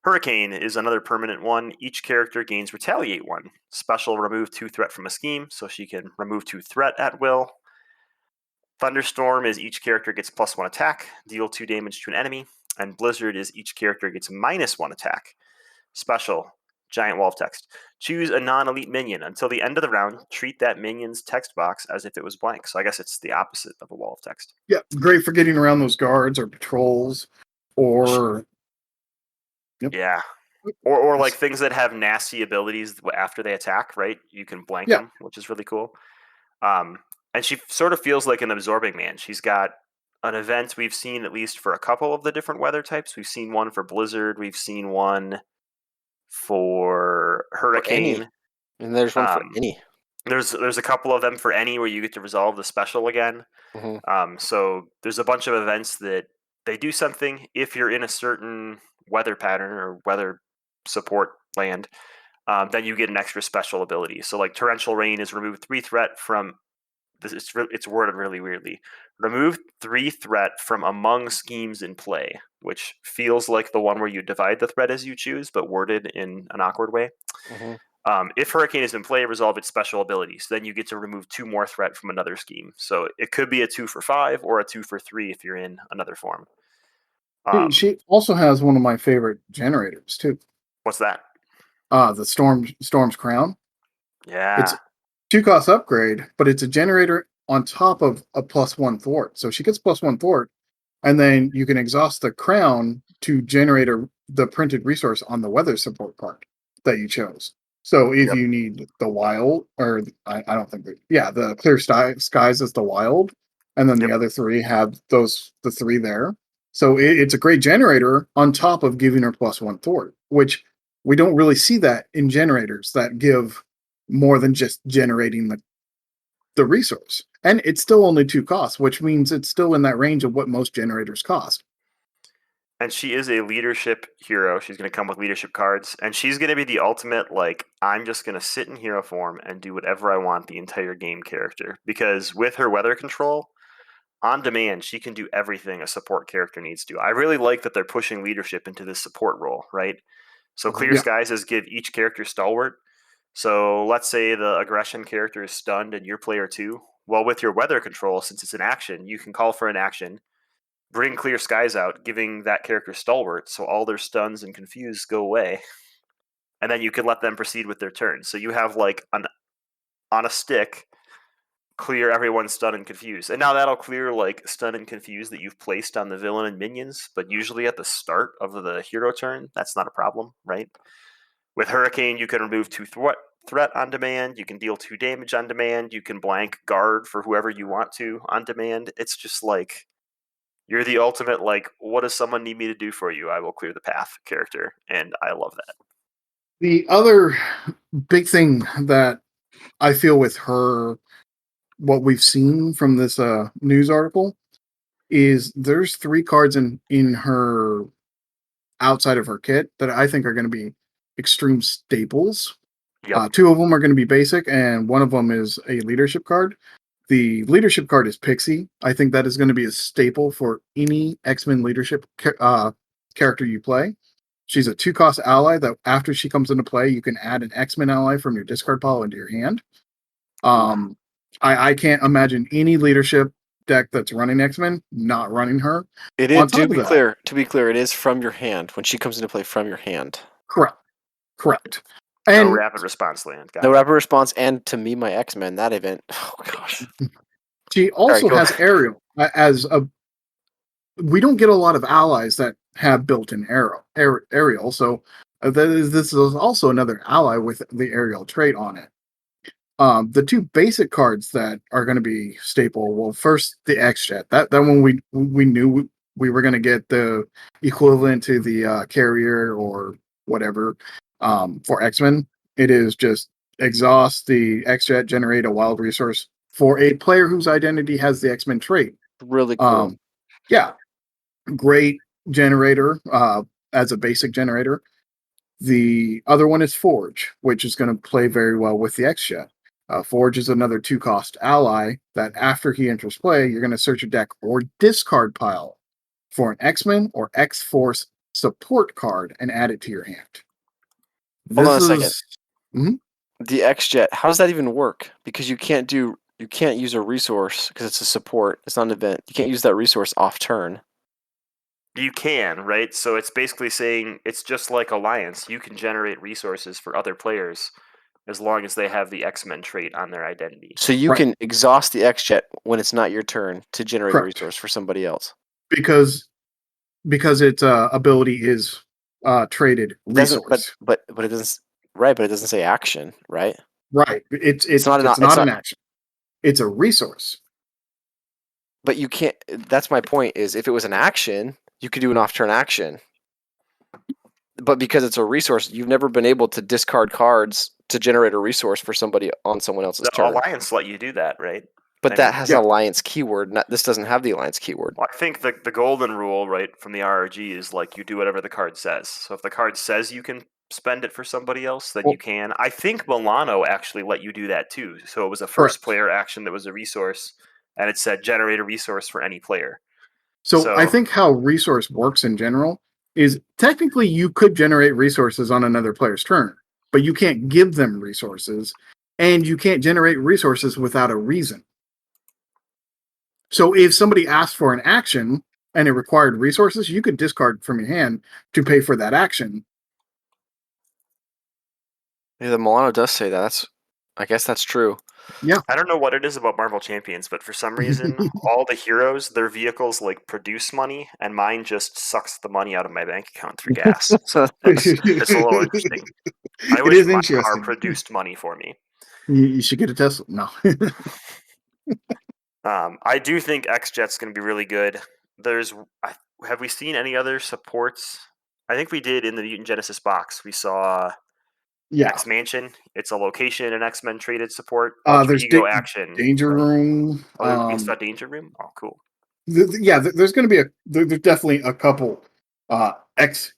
Hurricane is another permanent one. Each character gains Retaliate 1. Special, remove 2 threat from a scheme, so she can remove 2 threat at will. Thunderstorm is each character gets +1 attack, deal 2 damage to an enemy. And Blizzard is each character gets -1 attack. Special, giant wall of text. Choose a non-elite minion. Until the end of the round, treat that minion's text box as if it was blank. So I guess it's the opposite of a wall of text. Yeah, great for getting around those guards or patrols, or yep. Yeah. Or like things that have nasty abilities after they attack, right? You can blank Yeah, them, which is really cool. And she sort of feels like an absorbing man. She's got an event we've seen at least for a couple of the different weather types. We've seen one for Blizzard. We've seen one for For any, Hurricane. and there's one for Um, any. there's a couple of them for any where you get to resolve the special again. Mhm. So there's a bunch of events that they do something if you're in a certain weather pattern or weather support land. Then you get an extra special ability. So like torrential rain is remove 3 threat from this. It's worded really weirdly. Remove 3 threat from among schemes in play, which feels like the one where you divide the threat as you choose, but worded in an awkward way. Mhm. If Hurricane is in play, resolve its special ability. So then you get to remove 2 more threat from another scheme. So it could be a 2 for 5 or a 2 for 3 if you're in another form. she also has one of my favorite generators too. What's that? The Storm's Crown. It's Yeah. 2 cost upgrade, but it's a generator on top of a +1 thwart. So she gets +1 thwart, and then you can exhaust the crown to generate the printed resource on the weather support card that you chose. So if Yep. you need the wild, or I don't think yeah, the clear skies is the wild, and then the Yep. other 3 have the 3 there. So it's a great generator on top of giving her +1 thwart, which we don't really see that in generators that give more than just generating the resource. And it's still only 2 costs, which means it's still in that range of what most generators cost. And she is a leadership hero. She's going to come with leadership cards, and she's going to be the ultimate, like, I'm just going to sit in hero form and do whatever I want the entire game character. Because with her weather control, on demand, she can do everything a support character needs to. I really like that they're pushing leadership into this support role, right? So Clear Yeah. Skies is give each character Stalwart. So let's say the aggression character is stunned and you're player 2. Well, with your weather control, since it's an action, you can call for an action, bring Clear Skies out, giving that character Stalwart, so all their stuns and confuse go away. And then you can let them proceed with their turn. So you have like on a stick, clear everyone's stun and confuse. And now that'll clear like stun and confuse that you've placed on the villain and minions, but usually at the start of the hero turn, that's not a problem, right? With Hurricane, you can remove 2 threat on demand, you can deal 2 damage on demand, you can blank guard for whoever you want to on demand. It's just like you're the ultimate like, what does someone need me to do for you? I will clear the path character, and I love that. The other big thing that I feel with her, what we've seen from this news article, is there's 3 cards in her outside of her kit that I think are going to be extreme staples. Yep. 2 of them are going to be basic, and one of them is a leadership card. The leadership card is Pixie. I think that is going to be a staple for any X-Men leadership character you play. She's a 2-cost ally that after she comes into play, you can add an X-Men ally from your discard pile into your hand. I can't imagine any leadership deck that's running X-Men not running her. It On is, top of that, to be clear, it is from your hand when she comes into play from your hand. correct. No And rapid response land. Got No it. rapid response, and to me, my X-Men, that event. Oh gosh. she also go has ahead. Ariel as a. We don't get a lot of allies that have built-in Ariel, so this is also another ally with the Ariel trait on it. The 2 basic cards that are going to be staple. Well, first the X-Jet. That one we knew we were going to get the equivalent to the carrier or whatever for X-Men. It is just exhaust the X-Jet, generate a wild resource for a player whose identity has the X-Men trait. Really cool. Yeah, great generator as a basic generator. The other one is Forge, which is going to play very well with the X-Jet. Forge is another 2-cost ally that after he enters play, you're going to search a deck or discard pile for an X-Men or X-Force support card and add it to your hand. Hold on This a second. is Mhm. The X-Jet, how does that even work? Because you can't use a resource because it's a support. It's not an event. You can't use that resource off turn. You can, right? So it's basically saying it's just like Alliance. You can generate resources for other players as long as they have the X-Men trait on their identity. So you Right. can exhaust the X-Jet when it's not your turn to generate a Correct. resource for somebody else. because its ability is traded It doesn't, resource. but it doesn't. Right, but it doesn't say action, right? Right. It's It's not an. it's It's not not. an action. It's a resource. But you can't. That's my point. Is if it was an action, you could do an off-turn action. But because it's a resource, you've never been able to discard cards to generate a resource for somebody on someone else's The turn. Alliance let you do that, right? But I that mean, has Yeah. an alliance keyword. This doesn't have the alliance keyword. Well, I think the golden rule, right, from the RRG is like you do whatever the card says. So if the card says you can spend it for somebody else, then Well, you can. I think Milano actually let you do that too. So it was a first correct. player action that was a resource, and it said generate a resource for any player. So I So think how resource works in general is technically you could generate resources on another player's turn, but you can't give them resources, and you can't generate resources without a reason. So if somebody asked for an action and it required resources, you could discard from your hand to pay for that action. Yeah, the Milano does say that. I guess that's true. Yeah. I don't know what it is about Marvel Champions, but for some reason, all the heroes, their vehicles like produce money, and mine just sucks the money out of my bank account through gas. So it's a little interesting. I It wish is my car interesting. produced money for me. You should get a Tesla. No. I do think X-Jet's going to be really good. Have we seen any other supports? I think we did in the Mutant Genesis box. We saw Yeah. X Mansion. It's a location and X-Men traded support. Alter There's Ego action. Danger Right? Room. Oh, we saw Danger Room. Oh, cool. There's going to be there's definitely a couple X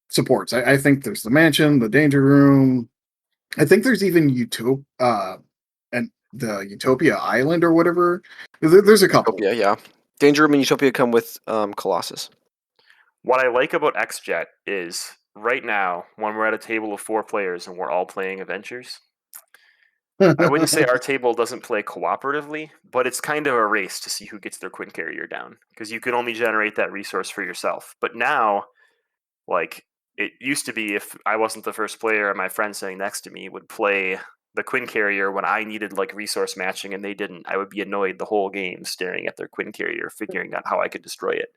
supports. I think there's the mansion, the danger room. I think there's even and the Utopia Island or whatever. There's a couple. Utopia, yeah. Danger Room and Utopia come with Colossus. What I like about X-Jet is right now, when we're at a table of 4 players and we're all playing adventures, I wouldn't say our table doesn't play cooperatively, but it's kind of a race to see who gets their Quinn carrier down, because you can only generate that resource for yourself. But now, like, it used to be if I wasn't the first player and my friend sitting next to me would play the Quinn carrier when I needed like resource matching and they didn't, I would be annoyed the whole game staring at their Quinn carrier, figuring out how I could destroy it.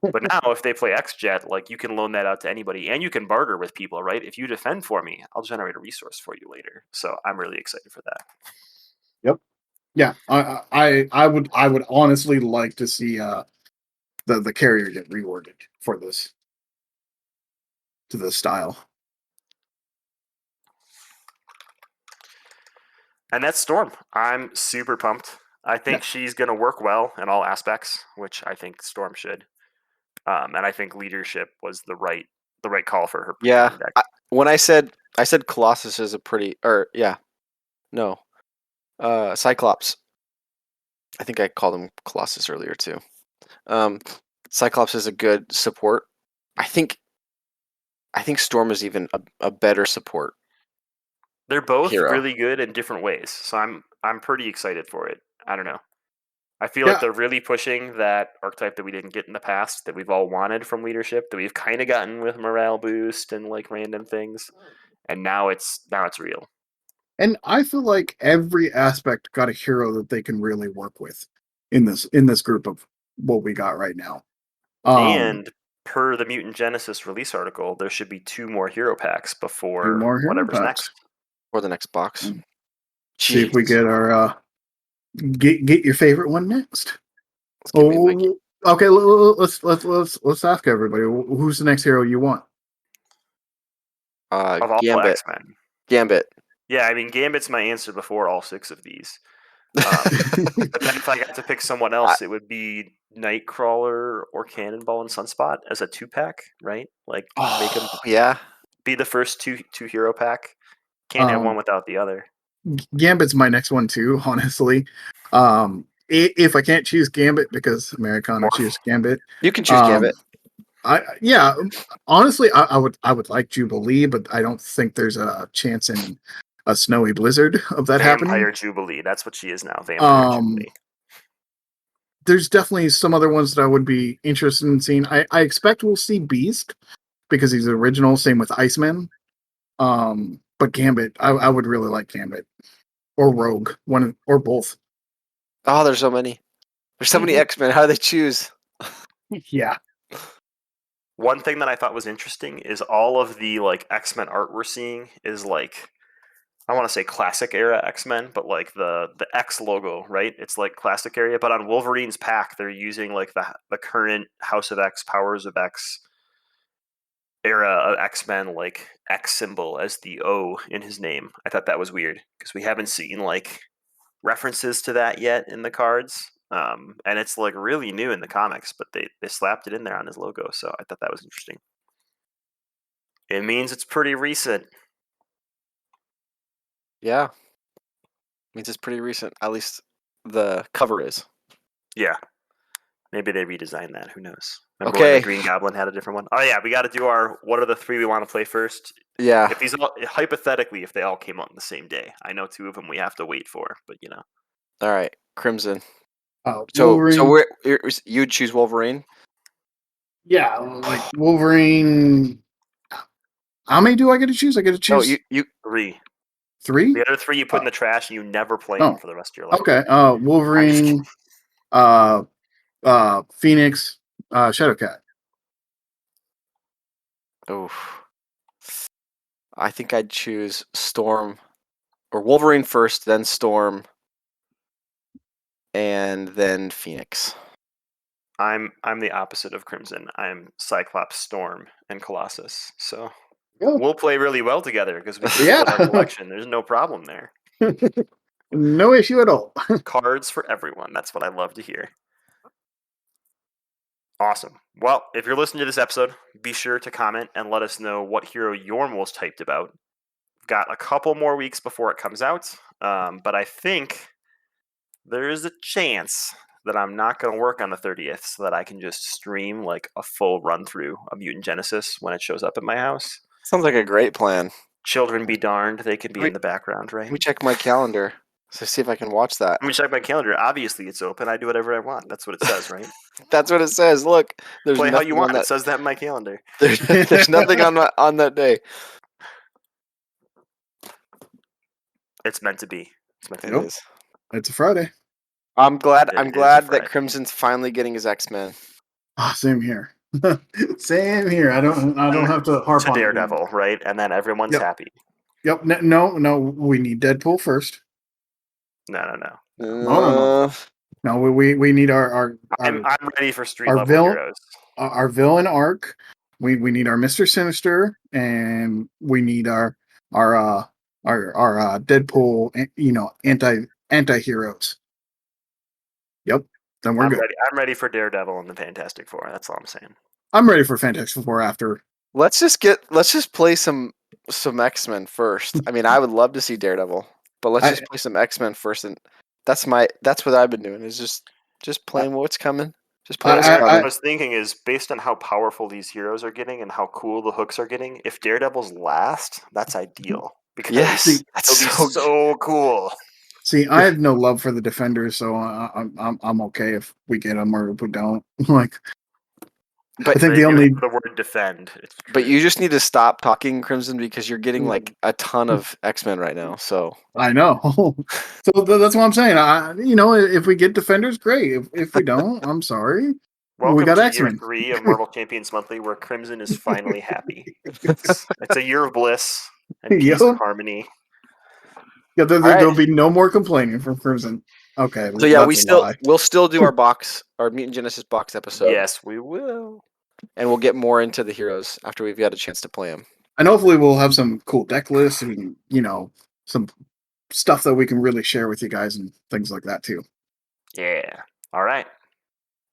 But now, if they play X-Jet, like you can loan that out to anybody, and you can barter with people, right? If you defend for me, I'll generate a resource for you later. So I'm really excited for that. Yep. Yeah. I would honestly like to see the carrier get rewarded for this to this style. And that's Storm. I'm super pumped. I Yeah. think she's going to work well in all aspects, which I think Storm should. And I think leadership was the right call for her Yeah. protecting deck. When I said Colossus is a pretty, or yeah, no, Cyclops. I think I called him Colossus earlier too. Cyclops is a good support. I think Storm is even a better support They're both hero. really good in different ways, so I'm pretty excited for it. I don't know. I feel like Yeah. they're really pushing that archetype that we didn't get in the past, that we've all wanted from leadership, that we've kind of gotten with morale boost and like random things, and now it's real. And I feel like every aspect got a hero that they can really work with in this group of what we got right now. Um, And per the Mutant Genesis release article, there should be 2 more hero packs 2 before more hero whatever's packs. next. Or the next box. See if we Jeez. get our get your favorite one next. Let's give me my Okay. Let's ask everybody who's the next hero you want. Of all Gambit. X-Men. Gambit. Yeah, I mean, Gambit's my answer before all 6 of these. But then if I got to pick someone else, it would be Nightcrawler or Cannonball and Sunspot as a 2-pack, right? Like, make them Yeah. be the first two hero pack. Can't have one um, without the other. Gambit's my next one too. Honestly, if I can't choose Gambit because Amerikano More. choose Gambit, You can choose um, Gambit. yeah, honestly, I would like Jubilee, but I don't think there's a chance in a snowy blizzard of that happening. Vampire Jubilee. That's what she is now. Vampire Um, Jubilee. there's definitely some other ones that I would be interested in seeing. I expect we'll see Beast because he's original. Same with Iceman. But Gambit, I would really like Gambit or Rogue, one or both. Oh, there's so many. There's so many X-Men. How do they choose? Yeah. One thing that I thought was interesting is all of the like X-Men art we're seeing is like, I want to say classic era X-Men, but like the X logo, right? It's like classic era, but on Wolverine's pack they're using like the current House of X, Powers of X era of X-Men like X symbol as the O in his name. I thought that was weird because we haven't seen like references to that yet in the cards. And it's like really new in the comics, but they slapped it in there on his logo, so I thought that was interesting. It means it's pretty recent. Yeah. Means it's pretty recent. At least the cover is. Yeah. Maybe they redesigned that. Who knows? Remember when the Green Goblin had a different one? Oh yeah, we got to do our what are the 3 we want to play first. Yeah. If these all, hypothetically, if they all came out on the same day, I know 2 of them we have to wait for, but you know. All right. Crimson. So Wolverine. you'd choose Wolverine? Yeah, like Wolverine. How many do I get to choose? I get to No, choose you 3. 3. The other 3 you put in the trash and you never play them Oh, for the rest of your life. okay. I'm just kidding. Wolverine, Phoenix, Shadowcat. Oh. I think I'd choose Storm or Wolverine first, then Storm, and then Phoenix. I'm the opposite of Crimson. I'm Cyclops, Storm, and Colossus. So Oh, we'll play really well together because we can yeah. split our collection. There's no problem there. No issue at all. Cards for everyone. That's what I love to hear. Awesome. Well, if you're listening to this episode, be sure to comment and let us know what hero you're most hyped about. We've got a couple more weeks before it comes out, but I think there is a chance that I'm not going to work on the 30th so that I can just stream like a full run through of Mutant Genesis when it shows up at my house. Sounds like a great plan. Children be darned, they can be Let me- in the background, right? Let me check my calendar to see if I can watch that. Let me check my calendar. Obviously, it's open. I do whatever I want. That's what it says, right? That's what it says. Look, there's Play how nothing you on want. It that. says that in my calendar. There's nothing on that day. It's meant to be. It's meant to It be. Nope. is. It's a Friday. I'm glad. It I'm is a glad Friday. that Crimson's finally getting his X-Men. Same here. Same here. I don't have to harp To on it. Daredevil, right? And then everyone's Yep. happy. Yep. No. We need Deadpool first. No. No. No. We need our I'm ready for street our level villain heroes. our villain arc. We need our Mr. Sinister, and we need our Deadpool. Anti heroes. Yep. Then we're I'm good. ready. I'm ready for Daredevil and the Fantastic Four. That's all I'm saying. I'm ready for Fantastic Four after. Let's just play some X-Men first. I mean, I would love to see Daredevil, but let's just play some X-Men first, and that's what I've been doing is just playing what's coming. Just play what's I, What coming. I was thinking is based on how powerful these heroes are getting and how cool the hooks are getting. If Daredevil's last, that's ideal because Yes, it'll that's be so. so cool. See, I have no love for the Defenders, so I'm okay if we get them or if we don't. Like, But I think They the give only it the word defend. It's but true. you just need to stop talking Crimson because you're getting like a ton of X-Men right now. So I know. So that's what I'm saying. If we get Defenders, great. If we don't, I'm sorry. We Welcome got to X year Men. 3 of Marvel Champions Monthly, where Crimson is finally happy. It's a year of bliss and peace and Yep. harmony. Yeah, all right. there'll be no more complaining from Crimson. Okay, So yeah, that's a lie. we'll still do our Mutant Genesis box episode. Yes, we will. And we'll get more into the heroes after we've got a chance to play them. And hopefully we'll have some cool deck lists and some stuff that we can really share with you guys and things like that too. Yeah. All right.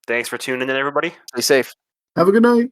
Thanks for tuning in, everybody. Be safe. Have a good night.